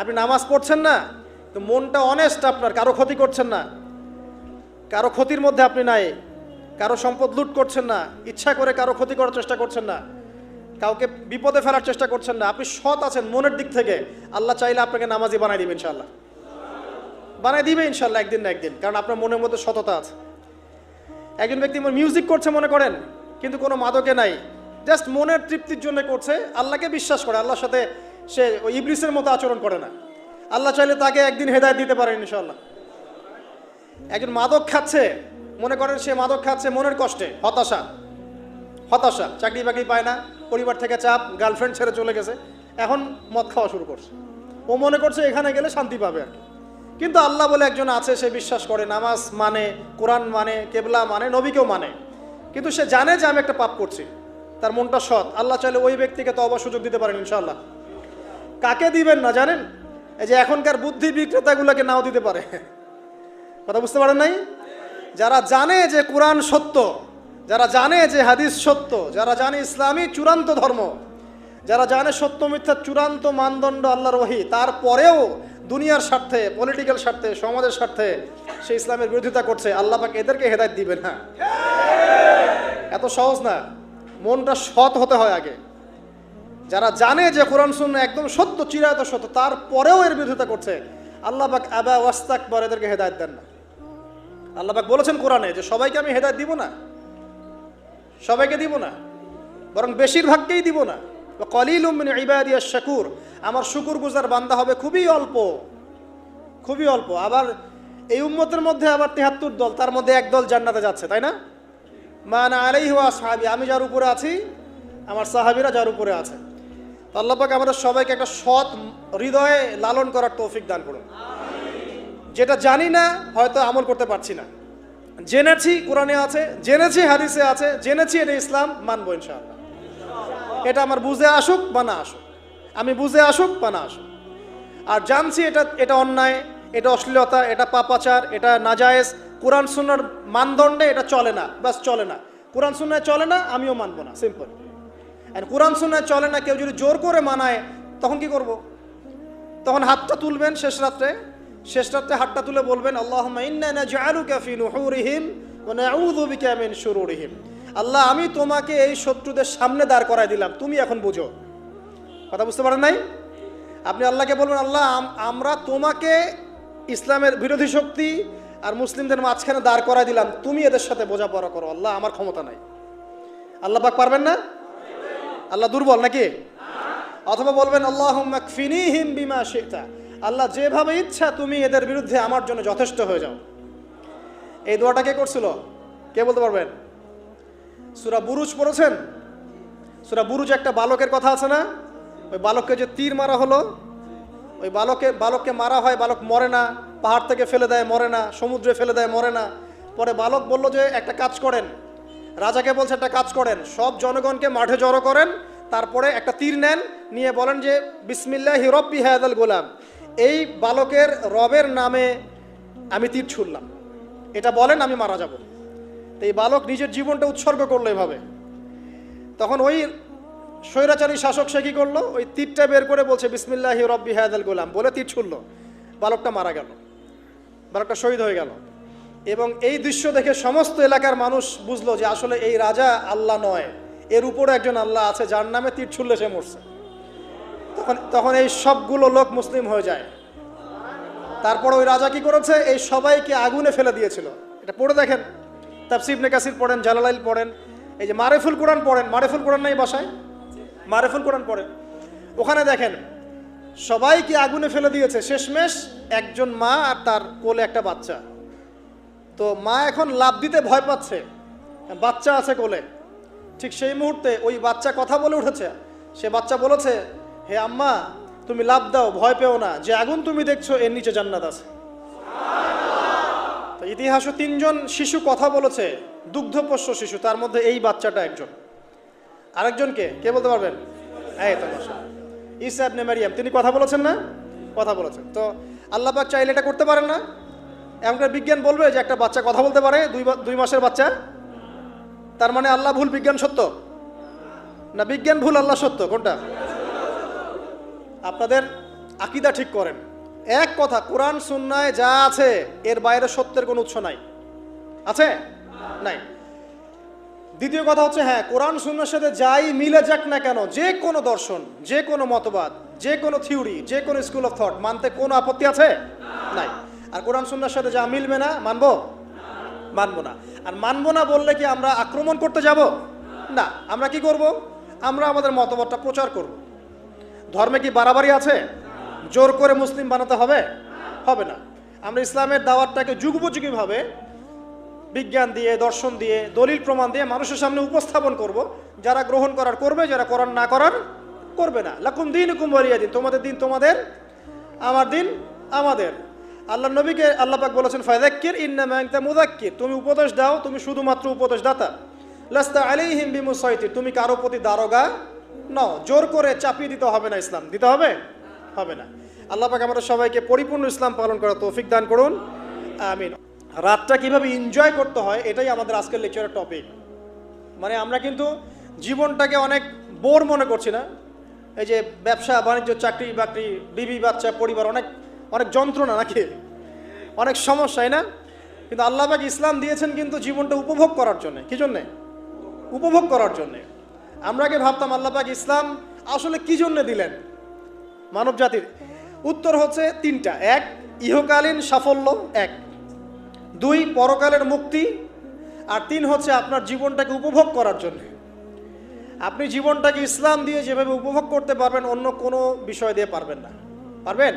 আপনি নামাজ পড়ছেন না, তো মনটা অনেস্ট আপনার, কারো ক্ষতি করছেন না, কারো ক্ষতির মধ্যে আপনি নাই, কারো সম্পদ লুট করছেন না, ইচ্ছা করে কারো ক্ষতি করার চেষ্টা করছেন না, কাউকে বিপদে ফেলার চেষ্টা করছেন না, আপনি সৎ আছেন মনের দিক থেকে, আল্লাহ চাইলে আপনাকে নামাজি বানাই দিবে ইনশাআল্লাহ, বানাই দিবে ইনশাআল্লাহ একদিন না একদিন, কারণ আপনার মনের মধ্যে সততা আছে। একজন ব্যক্তি মিউজিক করছে মনে করেন, কিন্তু কোনো মাদকে নাই, জাস্ট মনের তৃপ্তির জন্য করছে, আল্লাহকে বিশ্বাস করে, আল্লাহর সাথে সে ওই ইবলিসের মতো আচরণ করে না। আল্লাহ চাইলে তাকে একদিন হেদায়েত দিতে পারেন ইনশাআল্লাহ। একজন মাদক খাচ্ছে, মনে করেন সে মাদক খাচ্ছে মনের কষ্টে, হতাশা, চাকরি বাকরি পায় না, পরিবার থেকে চাপ, গার্লফ্রেন্ড ছেড়ে চলে গেছে, এখন মদ খাওয়া শুরু করছে। ও মনে করছে এখানে গেলে শান্তি পাবে আর কি। কিন্তু আল্লাহ বলে একজন আছে, সে বিশ্বাস করে, নামাজ মানে, কোরআন মানে, কেবলা মানে, নবীকেও মানে, কিন্তু সে জানে যে আমি একটা পাপ করছি, তার মনটা সৎ। আল্লাহ চাইলে ওই ব্যক্তিকে তওবার সুযোগ দিতে পারেন ইনশাআল্লাহ। কাকে দিবেন না জানেন? এই যে এখনকার বুদ্ধি বিক্রেতাগুলোকে নাও দিতে পারে। কথা বুঝতে পারেন নাই? যারা জানে যে কোরআন সত্য, যারা জানে যে হাদিস সত্য, যারা জানে ইসলামী চূড়ান্ত ধর্ম, যারা জানে সত্য মিথ্যার চূড়ান্ত মানদণ্ড আল্লাহর ওহী, তারপরেও দুনিয়ার স্বার্থে, পলিটিক্যাল স্বার্থে, সমাজের স্বার্থে সে ইসলামের বিরোধিতা করছে, আল্লাহ পাক এদেরকে হেদায়েত দিবেন না। এত সহজ না, মনটা সৎ হতে হয় আগে। যারা জানে যে কোরআন সুন্নাহ একদম সত্য, চিরায়ত সত্য, তারপরেও এর বিরোধিতা করছে, আল্লাহ পাক আবা ওয়াস্তাকবার, এদেরকে হেদায়েত দেন না। আল্লাহ পাক বলেছেন কোরআনে যে সবাইকে আমি হেদায়েত দিব না, সবাইকে দিব না, বরং বেশিরভাগকেই দিব না। কলিলুম মিন ইবাদিয়াশ শাকুর, আমার শুকরগুজার বান্দা হবে খুবই অল্প, খুবই অল্প। আবার এই উম্মতের মধ্যে আবার ৭৩ দল, তার মধ্যে এক দল জান্নাতে যাচ্ছে, তাই না? মান আলাইহি ওয়া আসহাবি, আমি যার উপরে আছি, আমার সাহাবীরা যার উপরে আছে। তো আল্লাহ পাক আমাদের সবাইকে একটা সৎ হৃদয়ে লালন করার তৌফিক দান করুন। যেটা জানি না হয়তো আমল করতে পারছি না, জেনেছি কোরআনে আছে, জেনেছি হাদিসে আছে, জেনেছি এটা ইসলাম, মানবো ইনশাআল্লাহ। এটা আমার বুঝে আসুক বা না আসুক, আমি বুঝে আসুক বা না আসুক। আর জানছি এটা অন্যায়, এটা অশ্লীলতা, এটা পাপাচার, এটা নাজায়েজ, কোরআন সুন্নাহর মানদণ্ডে এটা চলে না, বাস চলে না। কোরআন সুন্নাহ চলে না, আমিও মানবো না, সিম্পল। আর কোরআন সুন্নাহ চলে না, কেউ যদি জোর করে মানায়, তখন কি করব? তখন হাতটা তুলবেন শেষ রাত্রে হাতটা তুলে বলবেন, আল্লাহুম্মা ইন্না নাজআলুকা ফি নুহুরিহিম ওয়া নাউযু বিকা মিন শুরুরিহিম। আল্লাহ, আমি তোমাকে এই শত্রুদের সামনে দাঁড় করায় দিলাম, তুমি এখন বুঝো। কথা বুঝতে পারেন নাই? আপনি আল্লাহকে বলবেন, আল্লাহ আমরা তোমাকে ইসলামের বিরোধী শক্তি আর মুসলিমদের মাঝখানে দাঁড় করায় দিলাম, তুমি এদের সাথে বোঝাপড়া করো। আল্লাহ, আমার ক্ষমতা নাই। আল্লাহ পাক পারবেন না? আল্লাহ দুর্বল নাকি? অথবা বলবেন, আল্লাহুম্মা কফিনিহিম বিমা শি'তা, আল্লাহ যেভাবে ইচ্ছা তুমি এদের বিরুদ্ধে আমার জন্য যথেষ্ট হয়ে যাও। এই দোয়াটা কে করছিল? কে বলতে পারবেন? সূরা বুরুজ পড়েছেন? সূরা বুরুজ একটা বালকের কথা আছে না? ওই বালককে যে তীর মারা হলো, ওই বালককে মারা হয়, বালক মরে না, পাহাড় থেকে ফেলে দেয়, মরে না, সমুদ্রে ফেলে দেয়, মরে না। পরে বালক বলল যে একটা কাজ করেন, রাজাকে বলছে একটা কাজ করেন, সব জনগণকে মাঠে জড়ো করেন, তারপরে একটা তীর নেন, নিয়ে বলেন যে বিসমিল্লাহি রব্বি হাযাল গোলাম, এই বালকের রবের নামে আমি তীর ছুড়লাম, এটা বলেন, আমি মারা যাব। তো এই বালক নিজের জীবনটা উৎসর্গ করলো এভাবে। তখন ওই স্বৈরাচারী শাসক সে কী করলো? ওই তীরটা বের করে বলছে বিসমিল্লাহি রব্বি হাযাল গোলাম, বলে তীর ছুড়লো, বালকটা মারা গেল, বালকটা শহীদ হয়ে গেল। এবং এই দৃশ্য দেখে সমস্ত এলাকার মানুষ বুঝলো যে আসলে এই রাজা আল্লাহ নয়, এর উপরে একজন আল্লাহ আছে, যার নামে তীর ছুড়লে সে মরছে। তখন এই সবগুলো লোক মুসলিম হয়ে যায়। তারপর ওই রাজা কি করেছে? এই সবাইকে আগুনে ফেলে দিয়েছিল। এটা পড়ে দেখেন, তাফসীর ইবনে কাসির পড়েন, জালালাইল পড়েন, এই যে মারিফুল কোরআন পড়েন, মারিফুল কোরআন নাই বাসায়? মারিফুল কোরআন পড়েন, ওখানে দেখেন সবাইকে আগুনে ফেলে দিয়েছে। শেষমেশ একজন মা আর তার কোলে একটা বাচ্চা। তো মা এখন লাফ দিতে ভয় পাচ্ছে, বাচ্চা আছে কোলে। ঠিক সেই মুহূর্তে ওই বাচ্চা কথা বলে উঠেছে। সে বাচ্চা বলেছে, হে আম্মা, তুমি লাফ দাও, ভয় পেও না, যে আগুন তুমি দেখছো এর নিচে জান্নাত আছে। তো ইতিহাসে 3 জন শিশু কথা বলেছে, দুগ্ধপোষ্য শিশু, তার মধ্যে এই বাচ্চাটা একজন। আরেকজনকে কে বলতে পারবেন? এই তো ঈসা ইবনে মারইয়াম, তিনি কথা বলেছেন না? কথা বলেছেন। তো আল্লাহ পাক চাইলে এটা করতে পারেন না? এমনকার বিজ্ঞান বলবে যে একটা বাচ্চা কথা বলতে পারে, 2 মাসের বাচ্চা? তার মানে আল্লাহ ভুল, বিজ্ঞান সত্য? না বিজ্ঞান ভুল, আল্লাহ সত্য? কোনটা? আপনাদের আকীদা ঠিক করেন। এক কথা, কোরআন সুন্নায় যা আছে এর বাইরে সত্যের কোনো উৎস নাই। আছে? নাই। দ্বিতীয় কথা হচ্ছে, হ্যাঁ, কোরআন সুন্নাহর সাথে যাই মিলে যাক না কেন, যে কোনো দর্শন, যে কোনো মতবাদ, যে কোনো থিওরি, যে কোনো স্কুল অফ থট মানতে কোনো আপত্তি আছে? নাই। আর কোরআন সুন্নাহর সাথে যা মিলবে না, মানবো? মানবো না। আর মানবো না বললে কি আমরা আক্রমণ করতে যাব? না। আমরা কি করব? আমরা আমাদের মতবাদটা প্রচার করব। ধর্মে কি বাড়াবাড়ি আছে? জোর করে মুসলিম বানাতে হবে? হবে না। আমরা ইসলামের দাওয়াতটাকে যুগোপযোগীভাবে বিজ্ঞান দিয়ে, দর্শন দিয়ে, দলিল প্রমাণ দিয়ে মানুষের সামনে উপস্থাপন করব। যারা গ্রহণ করার করবে, যারা করার না করার করবে না। লাকুম দীনুকুম ওয়ালিয়া দিন, তোমাদের দিন তোমাদের, আমার দিন আমাদের। আল্লাহ নবীকে আল্লাহ পাক বলেছেন ফাযাক্কির ইন্নামা আনতা মুযাক্কির, তুমি উপদেশ দাও, তুমি শুধুমাত্র উপদেশদাতা। লাস্তা আলাইহিম বিমুসাইতির, তুমি কারো প্রতি দারোগা নও। জোর করে চাপিয়ে দিতে হবে না, ইসলাম দিতে হবে হবে না। আল্লাহ পাক আমাদের সবাইকে পরিপূর্ণ ইসলাম পালন করার তৌফিক দান করুন, আমিন। রাতটা কিভাবে এনজয় করতে হয় এটাই আমাদের আজকের লেকচারের টপিক। মানে আমরা কিন্তু জীবনটাকে অনেক বোর মনে করছি না। এই যে ব্যবসা বাণিজ্য, চাকরি বাকরি, বিবি বাচ্চা, পরিবার, অনেক অনেক যন্ত্রণা নাকি, অনেক সমস্যাই না। কিন্তু আল্লাহ পাক ইসলাম দিয়েছেন কিন্তু জীবনটা উপভোগ করার জন্যে। কি জন্যে? উপভোগ করার জন্যে। আমরা আগে ভাবতাম আল্লাহ পাক ইসলাম আসলে কি জন্যে দিলেন মানব জাতির। উত্তর হচ্ছে তিনটা। এক, ইহকালীন সাফল্য, এক। দুই, পরকালের মুক্তি, আর তিন হচ্ছে আপনার জীবনটাকে উপভোগ করার জন্য। আপনি জীবনটাকে ইসলাম দিয়ে যেভাবে উপভোগ করতে পারবেন অন্য কোনো বিষয় দিয়ে পারবেন না। পারবেন?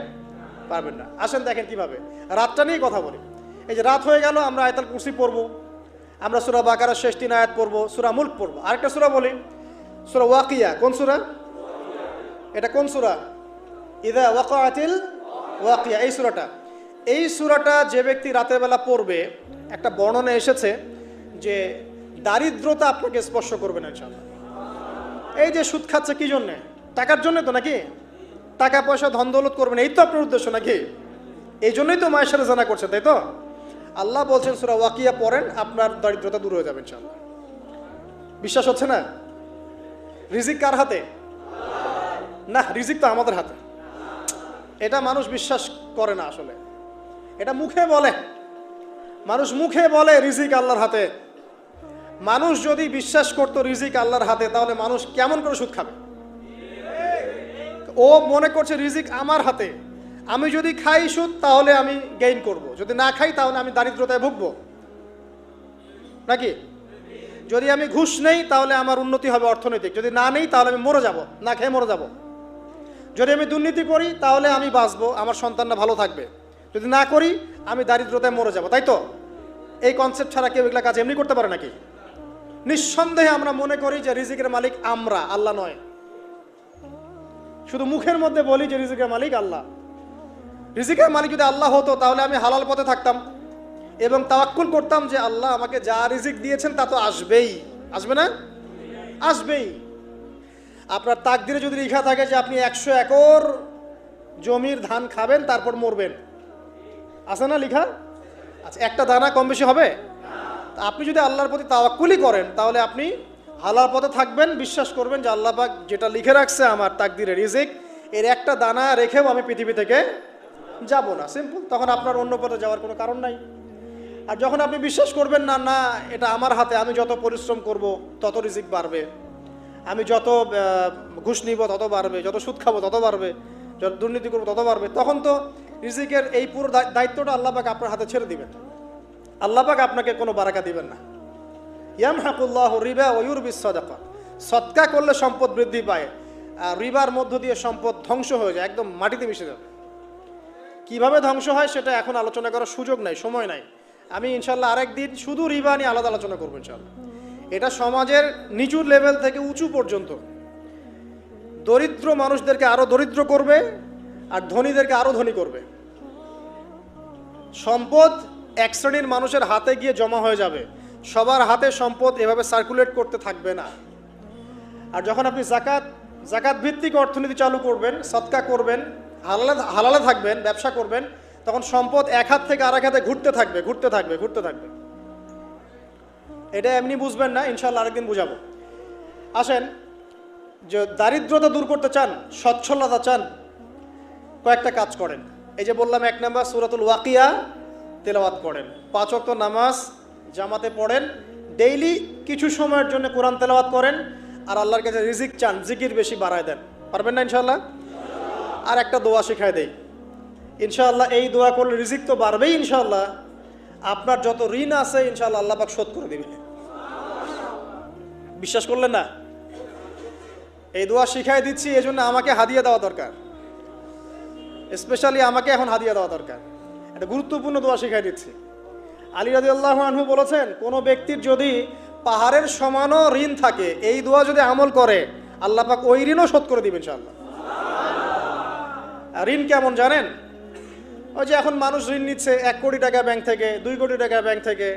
পারবেন না। আসেন দেখেন কিভাবে। রাতটা নিয়ে কথা বলি। এই যে রাত হয়ে গেল, আমরা আয়াতুল কুরসি পড়বো, আমরা সূরা বাকারার শেষ 3 আয়াত পড়বো, সূরা মুলক পড়বো। আরেকটা সূরা বলি, সূরা ওয়াকিয়া। কোন সূরা এটা? কোন সূরা? ইযা ওয়াকাআতিল ওয়াকিয়া, এই সূরাটা। এই সূরাটা যে ব্যক্তি রাতের বেলা পড়বে, একটা বর্ণনা এসেছে যে দারিদ্রতা আপনাকে স্পর্শ করবে না ইনশাআল্লাহ। এই যে সুদ খাচ্ছে কি জন্যে? টাকার জন্য তো নাকি? টাকা পয়সা ধন দৌলত করবেন, এই তো আপনার উদ্দেশ্য নাকি? এই জন্যই তো মায়ের সাথে জানা করছেন, তাই তো? আল্লাহ বলছেন সূরা ওয়াকিয়া পড়েন, আপনার দারিদ্রতা দূর হয়ে যাবে ইনশাআল্লাহ। বিশ্বাস হচ্ছে না? রিজিক কার হাতে? না, রিজিক তো আমাদের হাতে। এটা মানুষ বিশ্বাস করে না আসলে। এটা মুখে বলে, মানুষ মুখে বলে রিজিক আল্লাহর হাতে। মানুষ যদি বিশ্বাস করতো রিজিক আল্লাহর হাতে, তাহলে মানুষ কেমন করে সুদ খাবে? ও মনে করছে রিজিক আমার হাতে, আমি যদি খাই সুদ তাহলে আমি গেইন করব, যদি না খাই তাহলে আমি দারিদ্রতায় ভুগবো নাকি? যদি আমি ঘুষ নেই তাহলে আমার উন্নতি হবে অর্থনৈতিক, যদি না নেই তাহলে আমি মরে যাব, না খেয়ে মরে যাব। যদি আমি দুর্নীতি করি তাহলে আমি বাঁচবো, আমার সন্তানরা ভালো থাকবে, যদি না করি আমি দারিদ্রতায় মরে যাব, তাই তো? এই কনসেপ্ট ছাড়া কেউ এগুলা কাজ এমনি করতে পারে নাকি? নিঃসন্দেহে আমরা মনে করি যে রিজিকের মালিক আমরা, আল্লাহ নয়। শুধু মুখের মধ্যে বলি যে রিজিকের মালিক আল্লাহ। রিজিকের মালিক যদি আল্লাহ হতো তাহলে আমি হালাল পথে থাকতাম এবং তাওয়াক্কুল করতাম যে আল্লাহ আমাকে যা রিজিক দিয়েছেন তা তো আসবেই। আসবে না? আসবেই। আপনার তাকদিরে যদি লেখা থাকে যে আপনি 100 একর জমির ধান খাবেন তারপর মরবেন, আছে না লেখা? আচ্ছা, একটা দানা কম বেশি হবে? আপনি যদি আল্লাহর প্রতি তাওয়াক্কুলই করেন তাহলে আপনি হালাল পথে থাকবেন, বিশ্বাস করবেন যে আল্লাহ পাক যেটা লিখে রাখছে আমার তাকদিরে রিজিক, এর একটা দানা রেখেও আমি পৃথিবী থেকে যাব না। সিম্পল। তখন আপনার অন্য পথে যাওয়ার কোনো কারণ নাই। আর যখন আপনি বিশ্বাস করবেন না, না এটা আমার হাতে, আমি যত পরিশ্রম করব তত রিজিক বাড়বে, আমি যত ঘুষ নিব তত বাড়বে, যত সুদ খাবো তত বাড়বে, যত দুর্নীতি করবো তত বাড়বে, তখন তো রিজিকের এই পুরো দায়িত্বটা আল্লাহ পাক আপনার হাতে ছেড়ে দিবেন। আল্লাহ পাক আপনাকে কোনো বারাকা দিবেন না। ইয়ামহাকুল্লাহু রিবা ওয়া ইউরবিস সাদাকা। সদকা করলে সম্পদ বৃদ্ধি পায়, আর রিবার মধ্য দিয়ে সম্পদ ধ্বংস হয়ে যায়, একদম মাটিতে মিশে যাবে। কিভাবে ধ্বংস হয় সেটা এখন আলোচনা করার সুযোগ নাই, সময় নাই। আমি ইনশাল্লাহ আরেকদিন শুধু রিবা নিয়ে আলাদা আলোচনা করবো ইনশাল্লাহ। এটা সমাজের নিচু লেভেল থেকে উঁচু পর্যন্ত দরিদ্র মানুষদেরকে আরো দরিদ্র করবে আর ধনীদেরকে আরো ধনী করবে। সম্পদ এক শ্রেণীর মানুষের হাতে গিয়ে জমা হয়ে যাবে, সবার হাতে সম্পদ এভাবে সার্কুলেট করতে থাকবে না। আর যখন আপনি জাকাত ভিত্তিক অর্থনীতি চালু করবেন, সদকা করবেন, হালালে থাকবেন, ব্যবসা করবেন, তখন সম্পদ এক হাত থেকে আরেক হাতে ঘুরতে থাকবে। এটা এমনি বুঝবেন না, ইনশাল্লাহ আরেকদিন বুঝাবো। আসেন, যে দারিদ্রতা দূর করতে চান, সচ্ছলতা চান, কয়েকটা কাজ করেন। এই যে বললাম, 1 নাম্বার সূরাতুল ওয়াকিয়া তেলাওয়াত করেন, 5 ওয়াক্ত নামাজ জামাতে পড়েন, ডেইলি কিছু সময়ের জন্য কোরআন তেলাওয়াত করেন, আর আল্লাহর কাছে রিজিক চান, জিকির বেশি বাড়ায় দেন। পারবেন না ইনশাআল্লাহ? আর একটা দোয়া শিখায় দেই ইনশাআল্লাহ। এই দোয়া করলে রিজিক তো বাড়বেই ইনশাআল্লাহ, আপনার যত ঋণ আছে ইনশাআল্লাহ আল্লাহ পাক শোধ করে দিবেন। বিশ্বাস করলেন না? এই দোয়া শিখাই দিচ্ছি, এই জন্য আমাকে হাদিয়া দেওয়া দরকার, স্পেশালি আমাকে এখন হাদিয়া দেওয়া দরকার। একটা গুরুত্বপূর্ণ দোয়া শিখাই দিচ্ছি। আলী রাদিয়াল্লাহু আনহু বলেছেন, কোনো ব্যক্তির যদি পাহাড়ের সমানও ঋণ থাকে, এই দোয়া যদি আমল করে, আল্লাহ পাক ওই ঋণও শোধ করে দিবেন ইনশাআল্লাহ। আর ঋণ কেমন জানেন? ওই যে এখন মানুষ ঋণ নিচ্ছে 1 কোটি টাকা ব্যাংক থেকে, 2 কোটি টাকা ব্যাংক থেকে,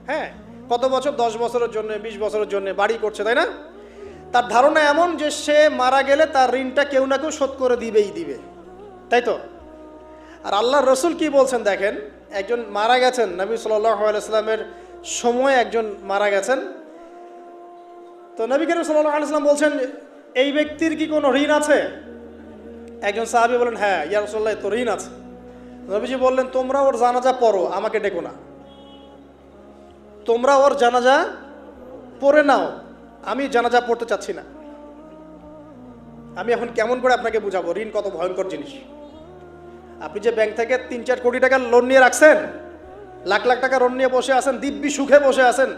হ্যাঁ, কত বছর, 10 বছরের জন্য, 20 বছরের জন্য বাড়ি করছে, তাই না? তার ধারণা এমন যে সে মারা গেলে তার ঋণটা কেউ না কেউ শোধ করে দিবে, তাই তো? আর আল্লাহর রসুল কি বলছেন দেখেন, একজন মারা গেছেন, নবী সাল্লাল্লাহু আলাইহি সাল্লামের সময় একজন মারা গেছেন। তো নবী করিম সাল্লাল্লাহু আলাইহি সাল্লাম বলছেন, এই ব্যক্তির কি কোনো ঋণ আছে? একজন সাহাবী বলেন, হ্যাঁ ইয়া রাসূলুল্লাহ, তো ঋণ আছে। নবীজি বললেন, তোমরা ওর জানাজা পড়ো, আমাকে ডেকো না। তোমরা ওর জানাজা পড়ে নাও, আমি জানাজা পড়তে চাচ্ছি না। আমি এখন কেমন করে আপনাকে বুঝাবো ঋণ কত ভয়ঙ্কর জিনিস। আপনি যে ব্যাংক থেকে 3-4 কোটি টাকার লোন নিয়ে রাখছেন, লাখ লাখ টাকা লোন নিয়ে বসে আছেন, দিব্যি সুখে বসে আছেন,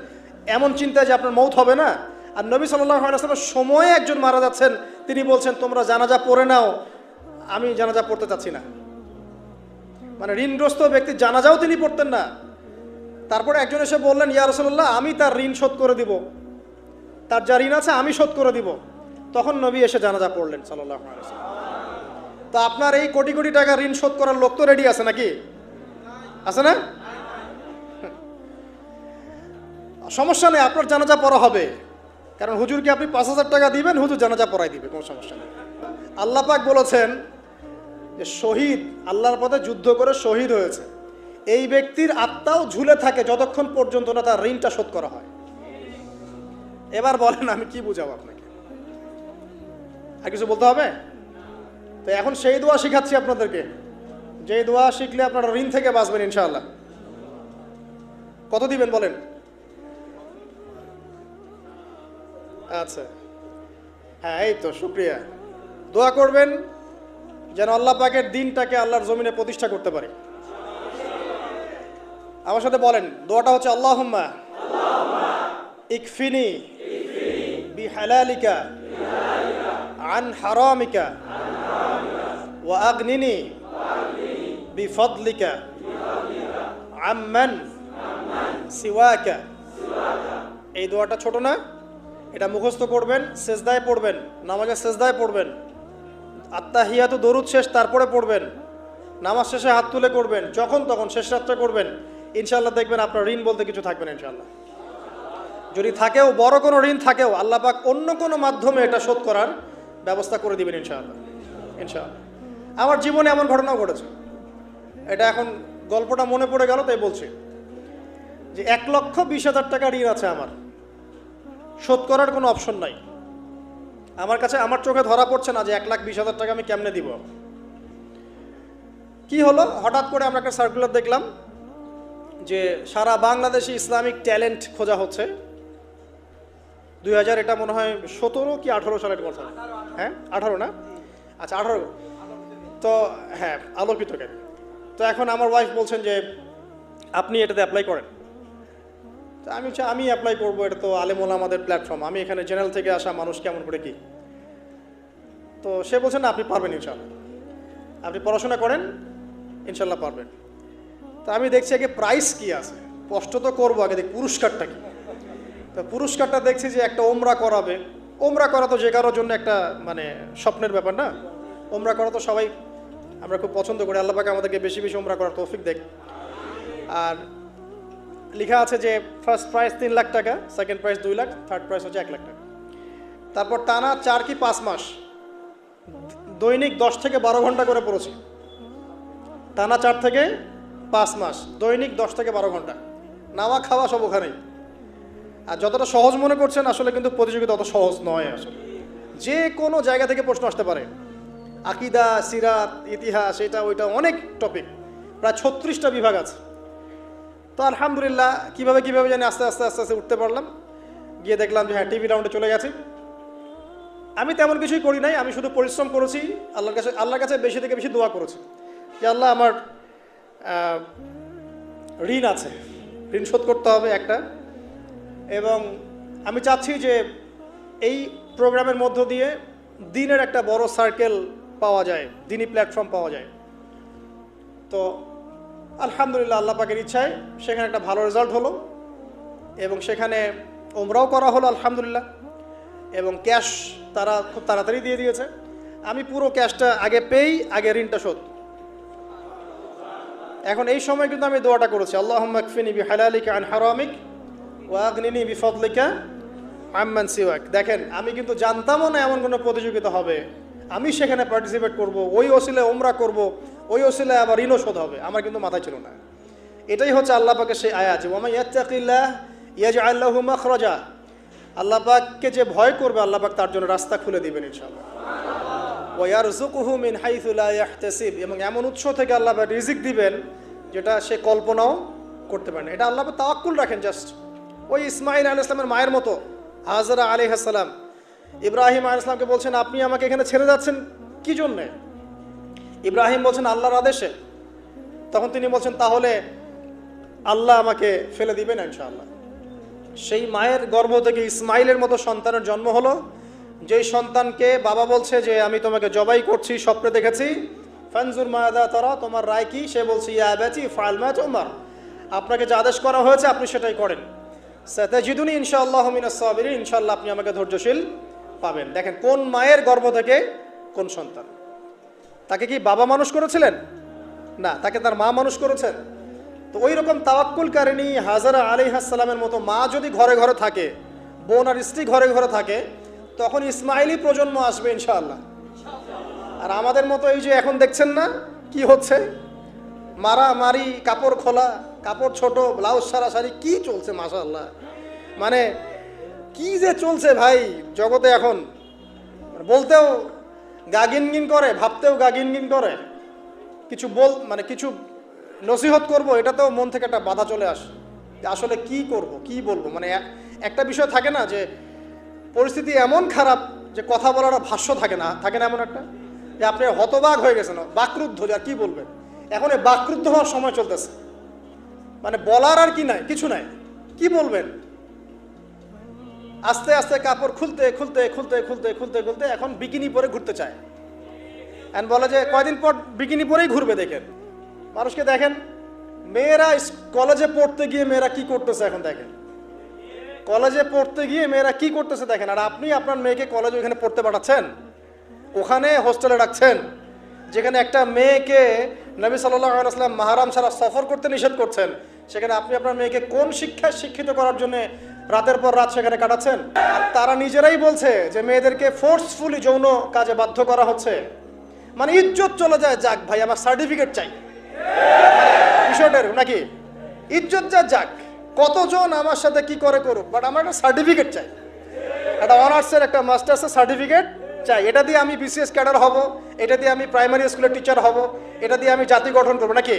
এমন চিন্তায় যে আপনার মৌত হবে না। আর নবী সাল্লাল্লাহু আলাইহি ওয়াসাল্লামের সময়ে একজন মারা যাচ্ছেন, তিনি বলছেন তোমরা জানাজা পড়ে নাও, আমি জানাজা পড়তে চাচ্ছি না। মানে ঋণগ্রস্ত ব্যক্তির জানাজাও তিনি পড়তেন না। তারপরে একজন এসে বললেন, ইয়া রাসূলুল্লাহ, আমি তার ঋণ শোধ করে দিব, তার যা ঋণ আছে আমি শোধ করে দিব। তখন নবী এসে জানাজা পড়লেন সাল্লাল্লাহু আলাইহি ওয়াসাল্লাম। তো আপনার এই কোটি কোটি টাকা ঋণ শোধ করার লোক তো রেডি আছে নাকি? আছে না? সমস্যা নেই, আপনার জানাজা পড়া হবে, কারণ হুজুরকে আপনি 5,000 টাকা দিবেন, হুজুর জানাজা পড়াই দিবে, কোনো সমস্যা নেই। আল্লাহ পাক বলেছেন যে শহীদ, আল্লাহর পথে যুদ্ধ করে শহীদ হয়েছে, এই ব্যক্তির আত্মাও ঝুলে থাকে যতক্ষণ পর্যন্ত না তার ঋণটা শোধ করা হয়। এবার বলেন আমি কি বুঝাবো আপনাকে? আর কিছু বলতে হবে? তো এখন সেই দোয়া শিখাচ্ছি আপনাদেরকে, যেই দোয়া শিখলে আপনারা ঋণ থেকে বাঁচবেন ইনশাআল্লাহ। কত দিবেন বলেন? আচ্ছা, হ্যাঁ, এই তো, শুকরিয়া। দোয়া করবেন যেন আল্লাহ পাকের দিনটাকে আল্লাহর জমিনে প্রতিষ্ঠা করতে পারি। আমার সাথে বলেন, দোয়াটা হচ্ছে আল্লাহুম্মা ইকফিনি বিহালালিকা আন হারামিকা ওয়া আগনিনি বিফদলিকা আম্মান সিওয়াকা। এই দোয়াটা ছোট না, এটা মুখস্থ করবেন, সেজদায় পড়বেন, নামাজের সেজদায় পড়বেন, আত্তাহিয়াতু দরুদ শেষ তারপরে পড়বেন, নামাজ শেষে হাত তুলে করবেন, যখন তখন শেষ রাত্রে করবেন। ইনশাআল্লাহ দেখবেন আপনার ঋণ বলতে কিছু থাকবে না ইনশাআল্লাহ। যদি থাকেও, বড় কোনো ঋণ থাকেও, আল্লাহ পাক অন্য কোনো মাধ্যমে এটা শোধ করার ব্যবস্থা করে দিবেন ইনশাআল্লাহ। ইনশাআল্লাহ আমার জীবনে এমন ঘটনাও ঘটেছে, এটা এখন গল্পটা মনে পড়ে গেল তাই বলছি, যে 1,20,000 টাকা ঋণ আছে আমার, শোধ করার কোনো অপশন নাই। আমার কাছে, আমার চোখে ধরা পড়ছে না যে 1,20,000 টাকা আমি কেমনে দিব। কি হলো, হঠাৎ করে আমরা একটা সার্কুলার দেখলাম যে সারা বাংলাদেশে ইসলামিক ট্যালেন্ট খোঁজা হচ্ছে। 2000, এটা মনে হয় 17 কি 18 সালের কথা, হ্যাঁ 18 না, আচ্ছা 18। তো হ্যাঁ, আলোকিত কেন। তো এখন আমার ওয়াইফ বলছেন যে আপনি এটাতে অ্যাপ্লাই করেন। তো আমি অ্যাপ্লাই করবো, এটা তো আলেম ওলামাদের প্ল্যাটফর্ম, আমি এখানে জেনারেল থেকে আসা মানুষ কেমন করে কি। তো সে বলছেন না, আপনি পারবেন ইনশাআল্লাহ, আপনি পড়াশোনা করেন, ইনশাআল্লাহ পারবেন। তো আমি দেখছি আগে প্রাইস কি আছে, কষ্ট তো করবো, আগে দেখি পুরস্কারটা কি। তো পুরস্কারটা দেখছি যে একটা ওমরা করাবে। ওমরা করা তো যে কারোর জন্য একটা মানে স্বপ্নের ব্যাপার না, ওমরা করা তো সবাই আমরা খুব পছন্দ করি। আল্লাহ পাক আমাদেরকে বেশি বেশি ওমরা করার তৌফিক দেখ। আর লেখা আছে যে ফার্স্ট প্রাইজ 3 লাখ টাকা, second prize 2 lakh, third prize হচ্ছে 1 লাখ টাকা। তারপর টানা 4 কি 5 মাস দৈনিক 10 থেকে 12 ঘন্টা করে পড়েছি। টানা 4 থেকে 5 মাস দৈনিক 10 থেকে 12 ঘন্টা, নাওয়া খাওয়া সব ওখানেই। আর যতটা সহজ মনে করছেন আসলে কিন্তু প্রতিযোগিতা অত সহজ নয়। আসলে যে কোনো জায়গা থেকে প্রশ্ন আসতে পারে, আকিদা, সিরাত, ইতিহাস, এটা ওইটা, অনেক টপিক, প্রায় 36টা বিভাগ আছে। তো আলহামদুলিল্লাহ কীভাবে জানি আস্তে আস্তে উঠতে পারলাম। গিয়ে দেখলাম যে হ্যাঁ, টিভি রাউন্ডে চলে গেছি। আমি তেমন কিছুই করি নাই, আমি শুধু পরিশ্রম করেছি, আল্লাহর কাছে বেশি থেকে বেশি দোয়া করেছি যে আল্লাহ আমার ঋণ আছে, ঋণ শোধ করতে হবে একটা। এবং আমি চাচ্ছি যে এই প্রোগ্রামের মধ্য দিয়ে দিনের একটা বড় সার্কেল পাওয়া যায়, দিনই প্ল্যাটফর্ম পাওয়া যায়। তো আলহামদুলিল্লাহ আল্লাহ পাকের ইচ্ছায় সেখানে একটা ভালো রেজাল্ট হলো এবং সেখানে ওমরাও করা হলো আলহামদুলিল্লাহ, এবং ক্যাশ তারা খুব তাড়াতাড়ি দিয়ে দিয়েছে। আমি পুরো ক্যাশটা আগে পেয়েই আগে ঋণটা শোধ। এখন এই সময় কিন্তু আমি দোয়াটা করেছি, আল্লাহুম্মা কফিনি বিহালালিকা আন হারামিক ওয়া আগনিনি বিফদলিকা আম্মান সিওয়াক। দেখেন, আমি কিন্তু জানতামও না এমন কোনো প্রতিযোগিতা হবে, আমি সেখানে পার্টিসিপেট করব, ওই ওসিলায় ওমরা করব, ওই ওসিলায় আবার ঋণও শোধ হবে, আমার কিন্তু মাথায় ছিল না। এটাই হচ্ছে আল্লাহ পাকের সেই আয়াত, ওয়া মান ইয়াত্তাকিল্লাহ ইয়াজআল লাহু মাখরাজা। আল্লাহ পাককে যে ভয় করবে আল্লাহ পাক তার জন্য রাস্তা খুলে দিবেন ইনশাআল্লাহ। ওয়া ইয়ারযুকুহু মিন হাইথু লা ইয়াহতাসিব, এবং এমন উৎস থেকে আল্লাহ পাক রিজিক দিবেন যেটা সে কল্পনাও করতে পারে না। এটা আল্লাহ পাক তাওয়াক্কুল রাখেন। জাস্ট ওই ইসমাঈল আলাইহিস সালামের মায়ের মতো হাজরা আলাইহিস সালাম ইব্রাহিম আলাইহিস সালামকে বলছেন, আপনি আমাকে এখানে ছেড়ে যাচ্ছেন কি জন্যে? ইব্রাহিম বলছেন আল্লাহর আদেশে। তখন তিনি বলছেন, তাহলে আল্লাহ আমাকে ফেলে দিবেন ইনশাআল্লাহ। সেই মায়ের গর্ভ থেকে ইসমাইলের মতো সন্তানের জন্ম হলো, যেই সন্তানকে বাবা বলছে যে আমি তোমাকে জবাই করছি, স্বপ্নে দেখেছি, ফানজুর মাযা তারা, তোমার রায় কি? সে বলছে ইয়া আবাতি ফাআল মা তুমার, আপনাকে যে আদেশ করা হয়েছে আপনি সেটাই করেন। সাতাজিদুনি ইনশাআল্লাহু মিনাস সাবিরিন, ইনশাআল্লাহ আপনি আমাকে ধৈর্যশীল পাবেন। দেখেন কোন মায়ের গর্ভ থেকে কোন সন্তান। তাকে কি বাবা মানুষ করেছিলেন? না, তাকে তার মা মানুষ করেছেন। তো ওই রকম তাওয়াক্কুলকারিনী হাজরা আলাইহিস সালামের মতো মা যদি ঘরে ঘরে থাকে, বোন আর স্ত্রী ঘরে ঘরে থাকে, তখন ইসমাইলি প্রজন্ম আসবে ইনশাআল্লাহ। আর আমাদের মতো এই যে এখন দেখছেন না কি হচ্ছে, মারামারি, কাপড় খোলা, কাপড় ছোট, ব্লাউজ সারাসারি, কি চলছে মাশাআল্লাহ। মানে কি যে চলছে ভাই জগতে এখন, বলতেও গা গিনগিন করে, ভাবতেও গা গিনগিন করে। কিছু মানে কিছু নসিহত করব, এটাতেও মন থেকে একটা বাধা চলে আসে যে আসলে কি করব, কি বলবো। মানে একটা বিষয় থাকে না যে পরিস্থিতি এমন খারাপ যে কথা বলার ভাষ্য থাকে না এমন একটা, যে আপনি হতবাক হয়ে গেছেন, বাকরুদ্ধ, আর কি বলবেন। এখন এই বাকরুদ্ধ হওয়ার সময় চলতেছে, মানে বলার আর কি নাই, কিছু নাই, কি বলবেন। আস্তে আস্তে কাপড় খুলতে খুলতে খুলতে খুলতে খুলতে খুলতে এখন বিকিনি পরে ঘুরতে চায়। এন্ড বলে যে কয়দিন পর বিকিনি পরেই ঘুরবে। দেখেন মানুষকে, দেখেন মেয়েরা কলেজে পড়তে গিয়ে মেয়েরা কি করতেছে এখন দেখেন, কলেজে পড়তে গিয়ে মেয়েরা কি করতেছে দেখেন। আর আপনি আপনার মেয়েকে কলেজে ওখানে পড়তে পাঠাচ্ছেন, ওখানে হোস্টেলে রাখছেন, যেখানে একটা মেয়েকে নবী সাল্লাল্লাহু আলাইহি ওয়াসাল্লাম মাহরাম ছাড়া সফর করতে নিষেধ করছেন, সেখানে আপনি আপনার মেয়েকে কোন শিক্ষায় শিক্ষিত করার জন্য রাতের পর রাত সেখানে কাটাচ্ছেন। তারা নিজেরাই বলছে যে মেয়েদেরকে ফোর্সফুলি যৌন কাজে বাধ্য করা হচ্ছে। মানে ইজ্জত চলে যায়, যাক ভাই আমার সার্টিফিকেট চাই, বিষয়টার নাকি ইজ্জত যাক, কতজন আমার সাথে কি করে করুক, বাট আমার একটা সার্টিফিকেট চাই, একটা অনার্সের একটা মাস্টার্সের সার্টিফিকেট চাই। এটা দিয়ে আমি বিসিএস ক্যাডার হব, এটা দিয়ে আমি প্রাইমারি স্কুলের টিচার হব, এটা দিয়ে আমি জাতি গঠন করবো নাকি।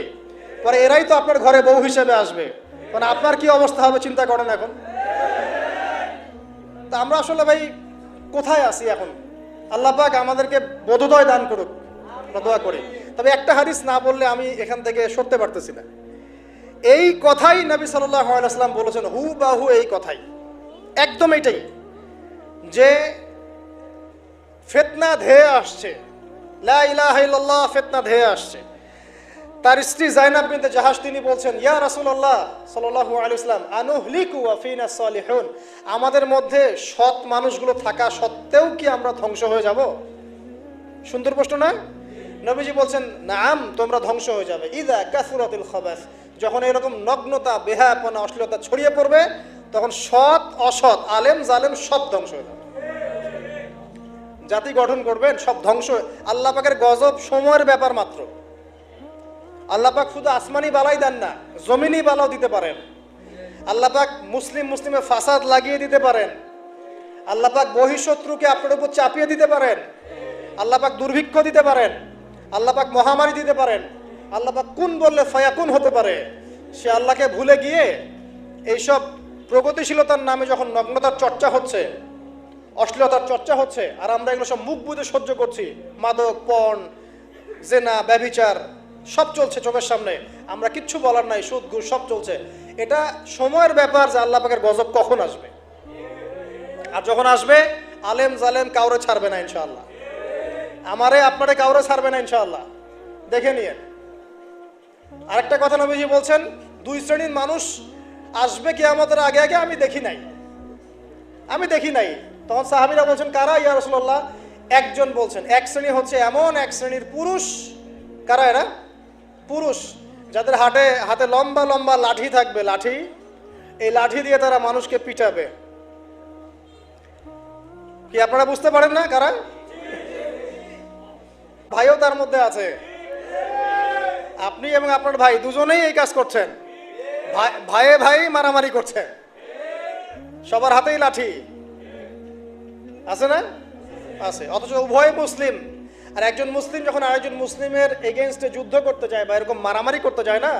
পরে এরাই তো আপনার ঘরে বউ হিসেবে আসবে, মানে আপনার কি অবস্থা হবে চিন্তা করেন এখন। তা আমরা আসলে ভাই কোথায় আছি এখন? আল্লাহ পাক আমাদেরকে বোধোদয় দান করুক, দোয়া করি। তবে একটা হাদিস না বললে আমি এখান থেকে সরতে পারতেছি না। এই কথাই নবী সাল্লাল্লাহু আলাইহি ওয়াসাল্লাম বলেছেন, হুবাহু এই কথাই, একদম এইটাই, যে ফিতনা ধেয়ে আসছে, লা ইলাহা ইল্লাল্লাহ, ফিতনা ধেয়ে আসছে। তার স্ত্রী যায়নাব বিনতে জাহাশ তিনি বলছেন, ইয়া রাসূলুল্লাহ সাল্লাল্লাহু আলাইহি ওয়াসাল্লাম আনুহলিকু ওয়া ফিনা সালিহুন, আমাদের মধ্যে সৎ মানুষগুলো থাকা সত্ত্বেও কি আমরা ধ্বংস হয়ে যাব? সুন্দর প্রশ্ন না? নবীজি বলছেন, নাম, তোমরা ধ্বংস হয়ে যাবে। ইযা কাসুরাতুল খাবাস, যখন এরকম নগ্নতা, বেহায়াপনা, অশ্লীলতা ছড়িয়ে পড়বে, তখন সৎ অসৎ, আলেম জালেম সব ধ্বংস হয়ে যাবে। জাতি গঠন করবেন সব ধ্বংস। আল্লাহ পাকের গজব সময়ের ব্যাপার মাত্র। আল্লাহ পাক শুধু আসমানি বালাই দেন না, জমিনি বালাও দিতে পারেন। আল্লাহ পাক মুসলিমে ফাসাদ লাগিয়ে দিতে পারেন। আল্লাহ পাক বহিঃশত্রুকে আপনার উপর চাপিয়ে দিতে পারেন। আল্লাহ পাক দুর্ভিক্ষ দিতে পারেন। আল্লাহ পাক মহামারী দিতে পারেন। আল্লাহ পাক কুন বললে ফায়াকুন হতে পারে। সে আল্লাহকে ভুলে গিয়ে এইসব প্রগতিশীলতার নামে যখন নগ্নতার চর্চা হচ্ছে, অশ্লীলতার চর্চা হচ্ছে, আর আমরা এগুলো সব মুখ বুঝে সহ্য করছি, মাদক, পর্ন, জেনা, ব্যভিচার সব চলছে চোখের সামনে, আমরা কিচ্ছু বলার নাই, সুদ ঘুষ সব চলছে। এটা সময়ের ব্যাপার যে আল্লাহ পাকের গজব কখন আসবে। আর যখন আসবে আলেম জালেম কাউরে ছাড়বে না ইনশাআল্লাহ। আমারে আপনারে কাউরে ছাড়বে না ইনশাআল্লাহ, দেখে নিয়ে। আরেকটা কথা নবীজি বলছেন, দুই শ্রেণীর মানুষ আসবে কিয়ামতের আগে আগে, আমি দেখি নাই। তখন সাহাবীরা বলছেন, কারা ইয়া রাসূলুল্লাহ? একজন বলছেন, এক শ্রেণী হচ্ছে এমন এক শ্রেণীর পুরুষ। কারা এরা? পুরুষ, যাদের হাতে লম্বা লম্বা লাঠি থাকবে, লাঠি, এই লাঠি দিয়ে তারা মানুষকে পিটাবে। কি আপনারা বুঝতে পারেন না কারা? ভাইও তার মধ্যে আছে। আপনি এবং আপনার ভাই দুজনেই এই কাজ করছেন, ভাইয়ে ভাই মারামারি করছে, সবার হাতেই লাঠি আছে না? আছে। অথচ উভয় মুসলিম। আর একজন মুসলিম যখন আরেকজন মুসলিমের এগেইনস্টে যুদ্ধ করতে যায় বা এরকম মারামারি করতে যায় না,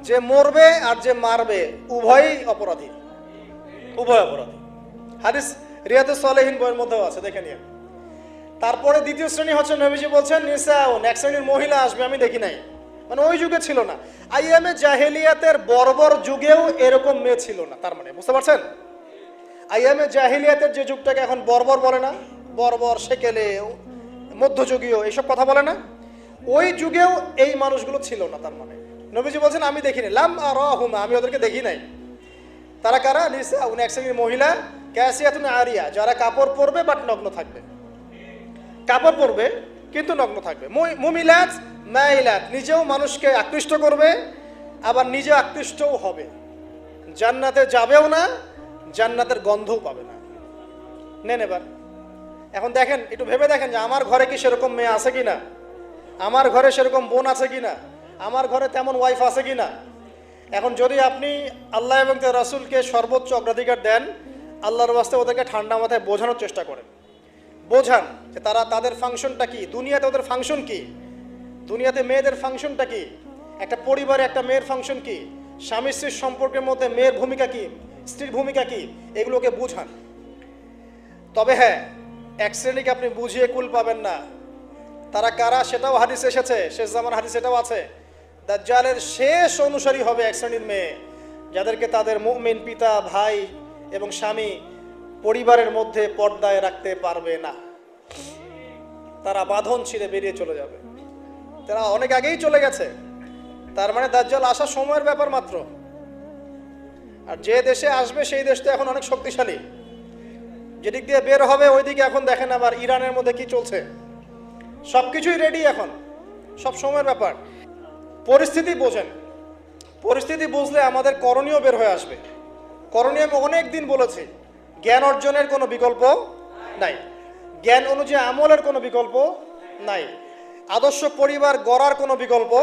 যে মরবে আর যে মারবে উভয়ই অপরাধী, উভয় অপরাধী। হাদিস রিয়াদুস সালেহিন বইয়ের মধ্যেও আছে, দেখে নিন। তারপরে দ্বিতীয় শ্রেণী হচ্ছে, নবীজি বলছেন নিসাউন, এক শ্রেণীর মহিলা আসবে, আমি দেখি নাই। মানে ওই যুগে ছিল না, আইয়ামে জাহেলিয়াতের বর্বর যুগেও এরকম মেয়ে ছিল না। তার মানে বুঝতে পারছেন, আইয়ামে জাহেলিয়াতের যে যুগটাকে এখন বর্বর বলে না, বর্বর, সেকেলে, মধ্যযুগীয় এইসব কথা বলে না, ওই যুগেও এই মানুষগুলো ছিল না। তার মানে নবীজি বলছেন আমি দেখিনি, লাম আরাহুমা, আমি ওদেরকে দেখি নাই। তারা কারা? নিসাউন, এক শ্রেণীর মহিলা, কাসিয়াতুন আরিয়া, যারা কাপড় পরবে বাট নগ্ন থাকবে, কাপড় পরবে কিন্তু নগ্ন থাকবে। মুমিলাত মাইলাত, নিজেও মানুষকে আকৃষ্ট করবে আবার নিজে আকৃষ্টও হবে, জান্নাতে যাবেও না, জান্নাতের গন্ধও পাবে না। নেন এবার এখন দেখেন, একটু ভেবে দেখেন যে আমার ঘরে কি সেরকম মেয়ে আছে কিনা, আমার ঘরে সেরকম বোন আছে কিনা, আমার ঘরে তেমন ওয়াইফ আছে কিনা। এখন যদি আপনি আল্লাহ এবং তার রাসূলকে সর্বোচ্চ অগ্রাধিকার দেন, আল্লাহর ওয়াস্তে ওদেরকে ঠান্ডা মাথায় বোঝানোর চেষ্টা করেন, বোঝান যে তাদের ফাংশনটা কি, দুনিয়াতে ওদের ফাংশন কি, দুনিয়াতে মেয়েদের ফাংশনটা কি, একটা পরিবারে একটা মেয়ের ফাংশন কি, স্বামী স্ত্রীর সম্পর্কের মধ্যে মেয়ের ভূমিকা কি, স্ত্রীর ভূমিকা কি, এগুলোকে বুঝান। তবে হ্যাঁ, এক শ্রেণীকে আপনি বুঝিয়ে কুল পাবেন না। তারা কারা সেটাও হাদিস এসেছে, শেষ জামান হাদিস এটাও আছে। দাজ্জালের শেষ অনুসারী হবে এক শ্রেণীর মেয়ে, যাদেরকে তাদের মুমিন পিতা, ভাই এবং স্বামী পরিবারের মধ্যে পর্দায় রাখতে পারবে না। তারা বাঁধন ছিঁড়ে বেরিয়ে চলে যাবে, তারা অনেক আগেই চলে গেছে। তার মানে দাজ্জাল আসার সময়ের ব্যাপার মাত্র। আর যে দেশে আসবে সেই দেশটা এখন অনেক শক্তিশালী, যেদিক দিয়ে বের হবে ওইদিকে এখন দেখেন আবার ইরানের মধ্যে কি চলছে, সবকিছুই রেডি, এখন সব সময়ের ব্যাপার। পরিস্থিতি বোঝেন, পরিস্থিতি বুঝলে আমাদের করণীয় বের হয়ে আসবে। করণীয় আমি অনেক দিন বলেছি, জ্ঞান অর্জনের কোনো বিকল্প নাই, জ্ঞান অনুযায়ী আমলের কোনো বিকল্প নাই, আদর্শ পরিবার গড়ার কোনো বিকল্প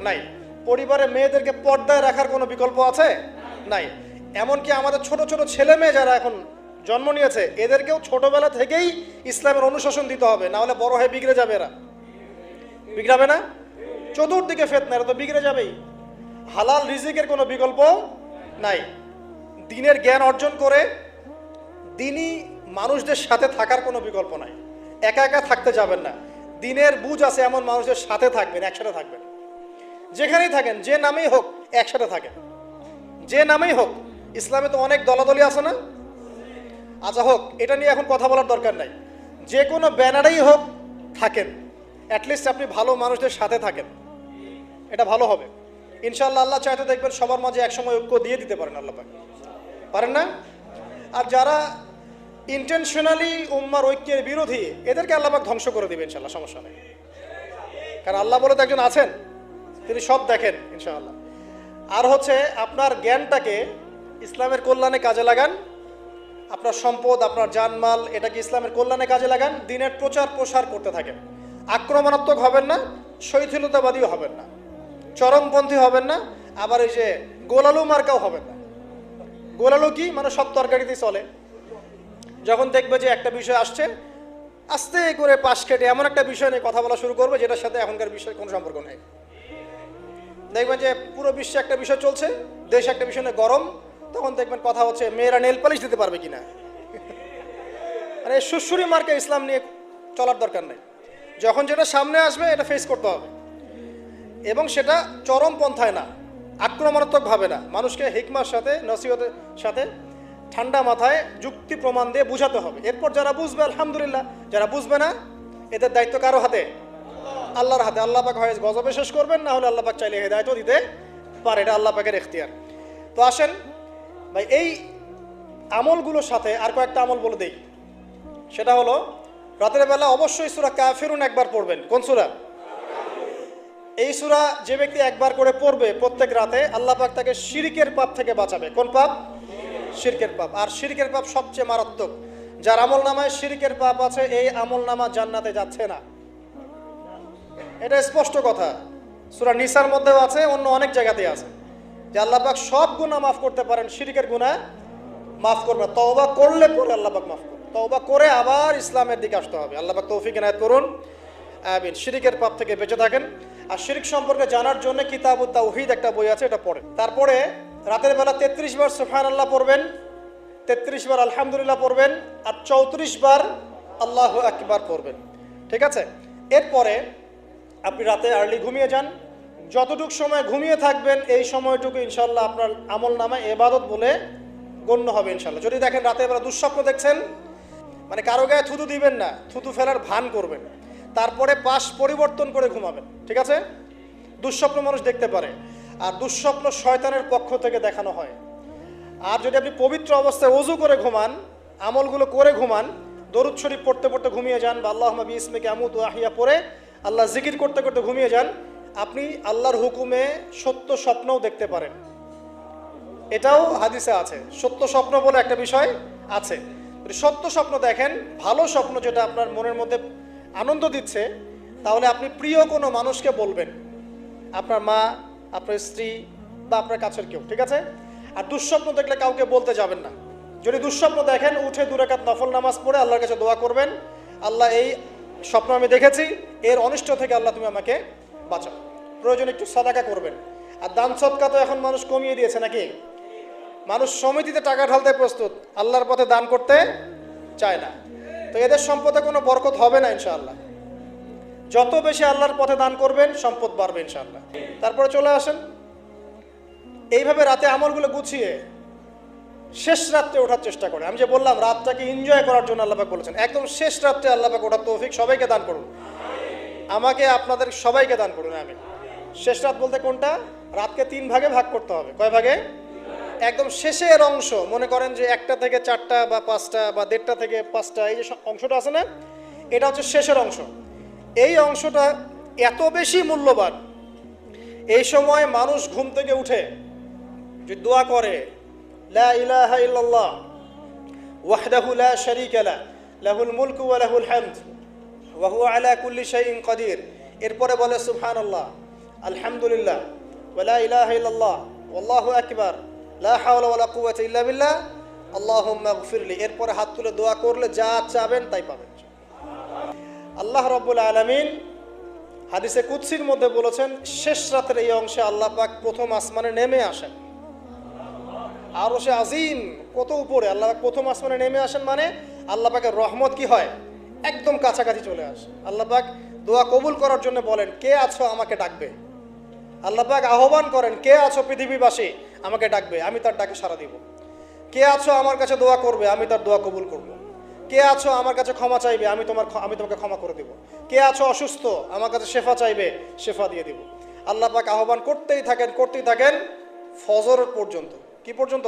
নাই, পরিবারে মেয়েদেরকে পর্দায় রাখার কোনো বিকল্প আছে নাই। এমনকি আমাদের ছোট ছোট ছেলে মেয়ে যারা এখন জন্ম নিয়েছে, এদেরকেও ছোটবেলা থেকেই ইসলামের অনুশাসন দিতে হবে, না হলে বড় হয়ে বিগড়ে যাবে। এরা বিগড়াবে না? চতুর্দিকে ফিতনা, এরা তো বিগড়ে যাবেই। হালাল রিজিকের কোনো বিকল্প নাই। দ্বীনের জ্ঞান অর্জন করে দ্বীনি মানুষদের সাথে থাকার কোনো বিকল্প নাই। একা একা থাকতে যাবেন না, দ্বীনের বুঝ আছে এমন মানুষদের সাথে থাকবেন, একসাথে থাকবেন। যেখানেই থাকেন, যে নামেই হোক, একসাথে থাকেন, যে নামেই হোক। ইসলামে তো অনেক দলাদলি আছে না? আচ্ছা হোক, এটা নিয়ে এখন কথা বলার দরকার নাই। যে কোনো ব্যানারেই হোক থাকেন, অ্যাটলিস্ট আপনি ভালো মানুষদের সাথে থাকেন, এটা ভালো হবে ইনশাআল্লাহ। আল্লাহ চাইতে দেখবেন সবার মাঝে একসময় ঐক্য দিয়ে দিতে পারেন, আল্লাহ পাক পারেন না? আর যারা ইন্টেনশনালি উম্মার ঐক্যের বিরোধী, এদেরকে আল্লাহ পাক ধ্বংস করে দিবে ইনশাআল্লাহ, সমস্যা নেই। কারণ আল্লাহ বলে তো একজন আছেন, তিনি সব দেখেন ইনশাআল্লাহ। আর হচ্ছে আপনার জ্ঞানটাকে ইসলামের কল্যাণে কাজে লাগান, আপনার সম্পদ, আপনার জানমাল, এটাকে ইসলামের কল্যাণে কাজে লাগান, দ্বীনের প্রচার প্রসার করতে থাকেন। আক্রমণাত্মক হবেন না, শৈথিলতাবাদীও হবেন না, চরমপন্থী হবেন না, আবার এই যে গোলালু মার্কাও হবেন না। গোলালু কি মানে? সব তরকারিতেই চলে। যখন দেখবে যে একটা বিষয় আসছে, আস্তে করে পাশ কেটে এমন একটা বিষয় নিয়ে কথা বলা শুরু করবে যেটার সাথে এখনকার বিষয়ের কোনো সম্পর্ক নেই। দেখবেন যে পুরো বিশ্বে একটা বিষয় চলছে, দেশ একটা বিষয় নিয়ে গরম, তখন দেখবেন কথা হচ্ছে মেয়েরা নেল পালিশ দিতে পারবে কিনা। মানে সুশ্রী মার্কে ইসলাম নিয়ে চলার দরকার নেই। যখন যেটা সামনে আসবে এটা ফেস করতে হবে, এবং সেটা চরম পন্থায় না, আক্রমণাত্মকভাবে না, মানুষকে হিকমার সাথে, নসিহতের সাথে ঠান্ডা মাথায় যুক্তি প্রমাণ দিয়ে বুঝাতে হবে। এরপর যারা বুঝবে আলহামদুলিল্লাহ, যারা বুঝবে না এদের দায়িত্ব কারো হাতে? আল্লাহর হাতে। আল্লাহ পাক হয় গজবে শেষ করবেন, না হলে আল্লাহ পাক চাইলে হেদায়েতও দিতে পারে, এটা আল্লাহ পাকের এখতিয়ার। তো আসেন ভাই, এই আমলগুলোর সাথে আর কয়েকটা আমল বলে দেই। সেটা হলো রাতের বেলা অবশ্যই সূরা কাফিরুন একবার পড়বেন। কোন সূরা? এই সূরা যে ব্যক্তি একবার করে পড়বে প্রত্যেক রাতে, আল্লাহ পাক তাকে শিরকের পাপ থেকে বাঁচাবে। কোন পাপ? শিরকের পাপ। আর শিরকের পাপ সবচেয়ে মারাত্মক। যার আমল নামায় শিরকের পাপ আছে, এই আমল নামা জান্নাতে যাচ্ছে না, এটা স্পষ্ট কথা। সূরা নিসার মধ্যেও আছে, অন্য অনেক জায়গাতেই আছে যে আল্লাহ পাক সব গুনাহ মাফ করতে পারেন, শিরকের গুনাহ মাফ করবে। তওবা করলে পরে আল্লাহ পাক মাফ করবে। তওবা করে আবার ইসলামের দিকে আসতে হবে। আল্লাহ পাক তৌফিক ইনায়েত করুন, আমিন। শিরকের পাপ থেকে বেঁচে থাকেন। আর শিরক সম্পর্কে জানার জন্য কিতাবুত তাওহীদ একটা বই আছে, এটা পড়ে। তারপরে রাতের বেলা 33 বার সুবহানাল্লাহ পড়বেন, 33 বার আলহামদুলিল্লাহ পড়বেন, আর 34 বার আল্লাহু আকবার পড়বেন। ঠিক আছে? এরপরে আপনি রাতে আর্লি ঘুমিয়ে যান। যতটুকু সময় ঘুমিয়ে থাকবেন এই সময়টুকু ইনশাল্লাহ আপনার আমল নামায় ইবাদত বলে গণ্য হবে ইনশাল্লাহ। যদি দেখেন রাতে বেলা দুঃস্বপ্ন দেখছেন, মানে কারো গায়ে থুতু দিবেন না, থুতু ফেলার ভান করবেন, তারপরে পাশ পরিবর্তন করে ঘুমাবেন। ঠিক আছে? দুঃস্বপ্ন মানুষ দেখতে পারে, আর দুঃস্বপ্ন শয়তানের পক্ষ থেকে দেখানো হয়। আর যদি আপনি পবিত্র অবস্থায় ওযু করে ঘুমান, আমলগুলো করে ঘুমান, দরুদ শরীফ পড়তে পড়তে ঘুমিয়ে যান, বা আল্লাহুম্মা বিইসমিকা আমুতু ওয়া আহইয়া পড়ে আল্লাহ জিকির করতে করতে ঘুমিয়ে যান, আপনি আল্লাহর হুকুমে সত্য স্বপ্নও দেখতে পারেন। এটাও হাদিসে আছে, সত্য স্বপ্ন বলে একটা বিষয় আছে। সত্য স্বপ্ন দেখেন, ভালো স্বপ্ন যেটা আপনার মনের মধ্যে আনন্দ দিচ্ছে, তাহলে আপনি প্রিয় কোনো মানুষকে বলবেন, আপনার মা, আপনার স্ত্রী, বা আপনার কাছের কেউ। ঠিক আছে? আর দুঃস্বপ্ন দেখলে কাউকে বলতে যাবেন না। যদি দুঃস্বপ্ন দেখেন, উঠে 2 রাকাত নফল নামাজ পড়ে আল্লাহর কাছে দোয়া করবেন, আল্লাহ এই স্বপ্ন আমি দেখেছি, এর অনিষ্ট থেকে আল্লাহ তুমি আমাকে বাঁচাও। প্রয়োজন একটু সাদাকা করবেন। আর দান সদকা তো এখন মানুষ কমিয়ে দিয়েছে নাকি? মানুষ সমিতিতে টাকা ঢালতে প্রস্তুত, আল্লাহর পথে দান করতে চায় না। তো এদের সম্পদে কোনো বরকত হবে না ইনশাআল্লাহ। যত বেশি আল্লাহর পথে দান করবেন, সম্পদ বাড়বে ইনশাআল্লাহ। তারপরে চলে আসেন, এইভাবে রাতে আমলগুলো গুছিয়ে শেষ রাত্রে ওঠার চেষ্টা করে। আমি যে বললাম রাতটাকে এনজয় করার জন্য আল্লাহ পাক বলেছেন, একদম শেষ রাত্রে আল্লাহ পাক ওঠার তৌফিক সবাইকে দান করুন, আমাকে আপনাদের সবাইকে দান করুন, আমি। শেষ রাত বলতে কোনটা? রাতকে 3 ভাগে ভাগ করতে হবে। কয় ভাগে? একদম শেষের অংশ, মনে করেন যে 1টা থেকে 4টা বা 5টা বা 1:30 থেকে 5টা, এই যে অংশটা আছে না, এটা হচ্ছে শেষের অংশ। এই অংশটা এত বেশি মূল্যবান, এই সময় মানুষ ঘুম থেকে উঠে যে দোয়া করে, লা ইলাহা ইল্লাল্লাহ ওয়াহদাহু লা শারীকা লাহু লাহুল মুলকু ওয়া লাহুল হামদ ওয়া হুয়া আলা কুল্লি শাইইন কাদির, এরপরে বলে সুবহানাল্লাহ, আলহামদুলিল্লাহ, ওয়া লা ইলাহা ইল্লাল্লাহ, ওয়াল্লাহু আকবার, লা হাওলা ওয়া লা কুওয়াতা ইল্লা বিল্লাহ, আল্লাহুম্মা গফিরলি। এরপরে হাত তুলে দোয়া করলে যা চাবেন তাই পাবেন। আল্লাহ রাব্বুল আলামিন হাদিসে কুদসির মধ্যে বলেছেন, শেষ রাতের এই অংশে আল্লাহ পাক প্রথম আসমানে নেমে আসেন। আরশে আজিম কত উপরে, আল্লাহ পাক প্রথম আসমানে নেমে আসেন, মানে আল্লাহ পাকের রহমত কি হয়, একদম কাছাকাছি চলে আসে। আল্লাহ পাক দোয়া কবুল করার জন্য বলেন, কে আছো আমাকে ডাকবে। আল্লাহ পাক আহ্বান করেন, কে আছো পৃথিবীবাসী আমাকে ডাকবে, আমি তার ডাকে সাড়া দিব। কে আছো আমার কাছে দোয়া করবে, আমি তার দোয়া কবুল করব। কে আছো আমার কাছে ক্ষমা চাইবে, আমি তোমাকে ক্ষমা করে দিব। কে আছো অসুস্থ, আমার কাছে শেফা চাইবে, শেফা দিয়ে দিব। আল্লাহ পাক আহ্বান করতেই থাকেন ফজর পর্যন্ত। কি পর্যন্ত?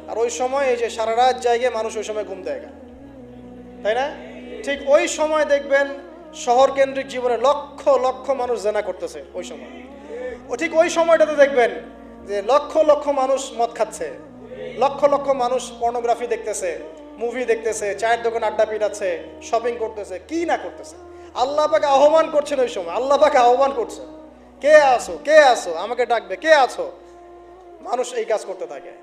আর ওই সময় এই যে সারা রাত জায়গায় মানুষ ওই সময় ঘুম দেয়, তাই না? ঠিক ওই সময় দেখবেন শহর কেন্দ্রিক জীবনে লক্ষ লক্ষ মানুষ জেনা করতেছে ওই সময়। ঠিক ওই সময়টাতে দেখবেন যে লক্ষ লক্ষ মানুষ মদ খাচ্ছে, লক্ষ লক্ষ মানুষ পর্নোগ্রাফি দেখতেছে, মুভি দেখতেছে, চায়ের দোকান আড্ডা পিটাচ্ছে, শপিং করতেছে, কি না করতেছে। আল্লাহ পাক আহ্বান করছেন ওই সময়, আল্লাহ পাক আহ্বান করছে, কে আছো আমাকে ডাকবে, কে আছো। মানুষ এই কাজ করতে থাকে।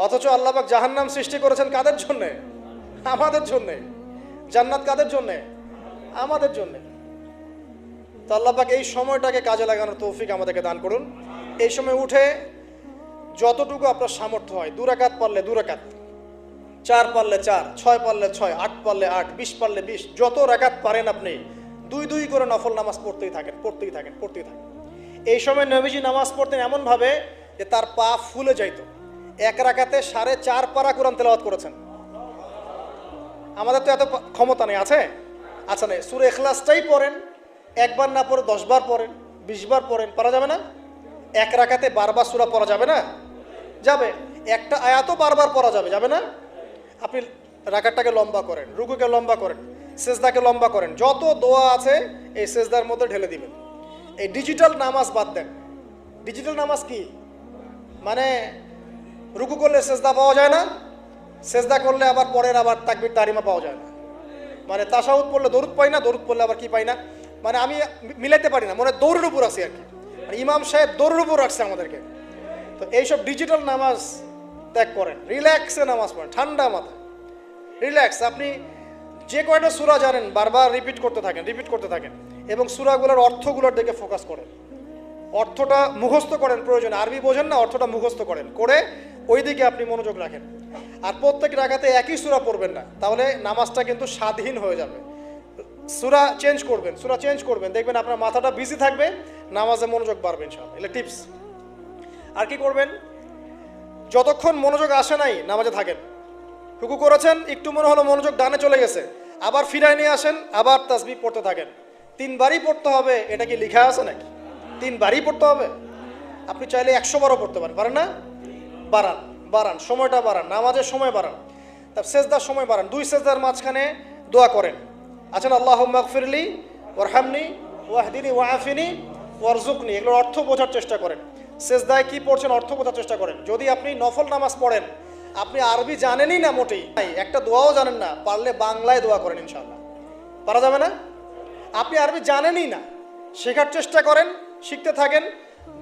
অথচ আল্লাহ পাক জাহান্নাম সৃষ্টি করেছেন কাদের জন্যে? আমাদের জন্যে। জান্নাত কাদের জন্যে? আমাদের জন্যে। তো আল্লাহ পাক এই সময়টাকে কাজে লাগানোর তৌফিক আমাদেরকে দান করুন। এই সময় উঠে যতটুকু আপনার সামর্থ্য হয়, 2 রাকাত পারলে 2 রাকাত, 4 পারলে 4, 6 পারলে 6, 8 পারলে 8, 20 পারলে 20, যত রাকাত পারেন আপনি 2 করে নফল নামাজ পড়তেই থাকেন। এই সময় নবীজি নামাজ পড়তেন এমনভাবে যে তার পা ফুলে যাইত। 1 রাকাতে 4.5 পারা কোরআন তেলাওয়াত করেছেন। আমাদের তো এত ক্ষমতা নেই, আছে? আচ্ছা নেই, সূরা ইখলাসটাই পড়েন, একবার না পড়ে 10 বার পড়েন, 20 বার পড়েন, পড়া যাবে না? এক রাকাতে বারবার সূরা পড়া যাবে না? যাবে। একটা আয়াতও বারবার পড়া যাবে, যাবে না? আপনি রাকাতটাকে লম্বা করেন, রুকুকে লম্বা করেন, সেজদাকে লম্বা করেন, যত দোয়া আছে এই সেজদার মধ্যে ঢেলে দিবেন। এই ডিজিটাল নামাজ বাদ দেন। ডিজিটাল নামাজ কি? মানে রুকু করলে সেজদা পাওয়া যায় না, সেজদা করলে আবার পরের আবার তাকবীর তাহরিমা পাওয়া যায় না, মানে তাশাহুদ পড়লে দরুদ পাই না, দরুদ পড়লে আবার কি পাই না, মানে আমি মিলাইতে পারি না, মনে দৌড়ের উপর আছি আর কি। মানে ইমাম সাহেব দৌড়ের উপর রাখছে আমাদেরকে। তো এইসব ডিজিটাল নামাজ ত্যাগ করেন, রিল্যাক্সে নামাজ পড়েন, ঠান্ডা মাথা, রিল্যাক্স। আপনি যে কয়টা সূরা জানেন বারবার রিপিট করতে থাকেন এবং সূরাগুলোর অর্থগুলোর দিকে ফোকাস করেন। অর্থটা মুখস্থ করেন, প্রয়োজনে আরবি বোঝেন না, অর্থটা মুখস্থ করেন, করে ওই দিকে আপনি মনোযোগ রাখেন। আর প্রত্যেক রাকাতে একই সূরা পড়বেন না, তাহলে নামাজটা কিন্তু স্বাধীন হয়ে যাবে। সূরা চেঞ্জ করবেন, দেখবেন আপনার মাথাটা বিজি থাকবে, নামাজে মনোযোগ বাড়বে ইনশাআল্লাহ। এগুলো টিপস। আর কি করবেন? যতক্ষণ মনোযোগ আসে নাই নামাজে থাকেন। রুকু করেছেন, একটু মনে হলো মনোযোগ ডানে চলে গেছে, আবার ফিরায় নিয়ে আসেন, আবার তাসবিহ পড়তে থাকেন। 3 বারই পড়তে হবে, এটা কি লেখা আছে নাকি? 3 বারই পড়তে হবে? আপনি চাইলে 100 বারও পড়তে পারেন না? বাড়ান, সময়টা বাড়ান, নামাজের সময় বাড়ান, তার সেজদার সময় বাড়ান। 2 সেজদার মাঝখানে দোয়া করেন, আছেন আল্লাহুম্মা গফিরলি ওয়ারহামনি ওয়াহদিনি ওয়াআফিনি ওয়ারজুকনি, এগুলোর অর্থ বোঝার চেষ্টা করেন। সেজদায় কি পড়ছেন অর্থ বোঝার চেষ্টা করেন। যদি আপনি নফল নামাজ পড়েন, আপনি আরবি জানেনই না মোটেই, একটা দোয়াও জানেন না, পারলে বাংলায় দোয়া করেন ইনশাআল্লাহ। পারা যাবে না? আপনি আরবি জানেনই না, শেখার চেষ্টা করেন, শিখতে থাকেন।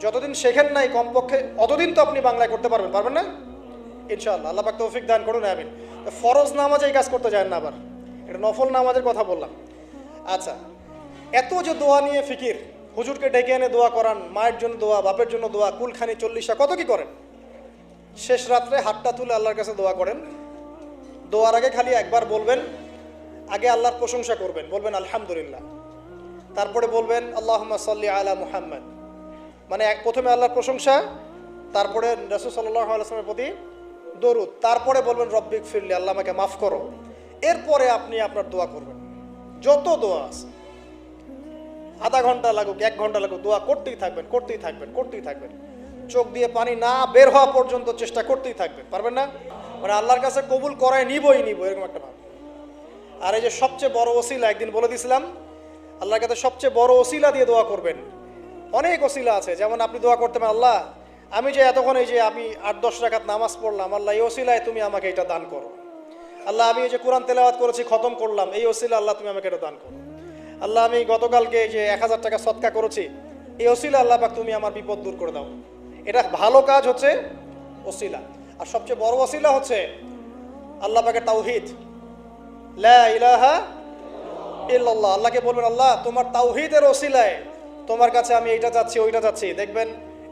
যতদিন শেখেন নাই কমপক্ষে অতদিন তো আপনি বাংলায় করতে পারবেন না ইনশাআল্লাহ। আল্লাহ পাক তৌফিক দান করুন, আমিন। ফরজ নামাজে এই কাজ করতে যায় না, আবার এটা নফল নামাজের কথা বললাম। আচ্ছা, এত যে দোয়া নিয়ে ফিকির, হুজুরকে ডেকে এনে দোয়া করান, মায়ের জন্য দোয়া, বাপের জন্য দোয়া, কুলখানি 40টা, কত কি করেন। শেষ রাত্রে হাতটা তুলে আল্লাহর কাছে দোয়া করেন। দোয়ার আগে খালি একবার বলবেন, আগে আল্লাহর প্রশংসা করবেন, বলবেন আলহামদুলিল্লাহ, তারপরে বলবেন আল্লাহুম্মা সাল্লি আলা মুহাম্মদ, মানে প্রথমে আল্লাহর প্রশংসা, তারপরে রাসূল সাল্লাল্লাহু আলাইহি ওয়াসাল্লামের প্রতি দরুদ, তারপরে বলবেন রব্বিক ফিরলি, আল্লাহ আমাকে মাফ করো। এরপরে আপনি আপনার দোয়া করবেন, যত দোয়া আছে, আধা ঘন্টা লাগুক, 1 ঘন্টা লাগুক, দোয়া করতেই থাকবেন। চোখ দিয়ে পানি না বের হওয়া পর্যন্ত চেষ্টা করতেই থাকবেন, পারবেন না? মানে আল্লাহর কাছে কবুল করায় নিবই এরকম একটা ভাব। আর এই যে সবচেয়ে বড় ওসিলা, একদিন বলে দিয়েছিলাম, আল্লাহর কাছে সবচেয়ে বড় ওসিলা দিয়ে দোয়া করবেন। অনেক ওসিলা আছে, যেমন আপনি দোয়া করতে পারেন, আল্লাহ আমি যে এতক্ষণ এই যে আমি 8-10 রাকাত নামাজ পড়লাম, আল্লাহ এই ওসিলায় তুমি আমাকে এটা দান করো। আল্লাহ আমি এই যে কোরআন তেলাওয়াত করেছি, খতম করলাম, এই ওসিলা আল্লাহ তুমি আমাকে এটা দান করো। আল্লাহ আমি গতকালকে যে 1000 টাকা সদকা করেছি, এই ওসিলা আল্লাহ পাক তুমি আমার বিপদ দূর করে দাও। এটা ভালো কাজ হচ্ছে ওসিলা। আর সবচেয়ে বড় ওসিলা হচ্ছে আল্লাহ পাকের তাওহীদ, লা ইলাহা ইল্লাল্লাহ। আল্লাহকে বলবেন, আল্লাহ তোমার তাওহীদের ওসিলায় তোমার কাছে আমি এইটা চাচ্ছি, ওইটা চাচ্ছি। দেখবেন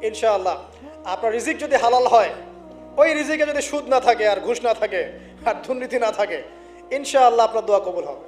ইনশাআল্লাহ আপনার রিজিক যদি হালাল হয়, ওই রিজিকে যদি সুদ না থাকে, আর ঘুষ না থাকে, আর দুর্নীতি না থাকে, ইনশাআল্লাহ আপনার দোয়া কবুল হবে।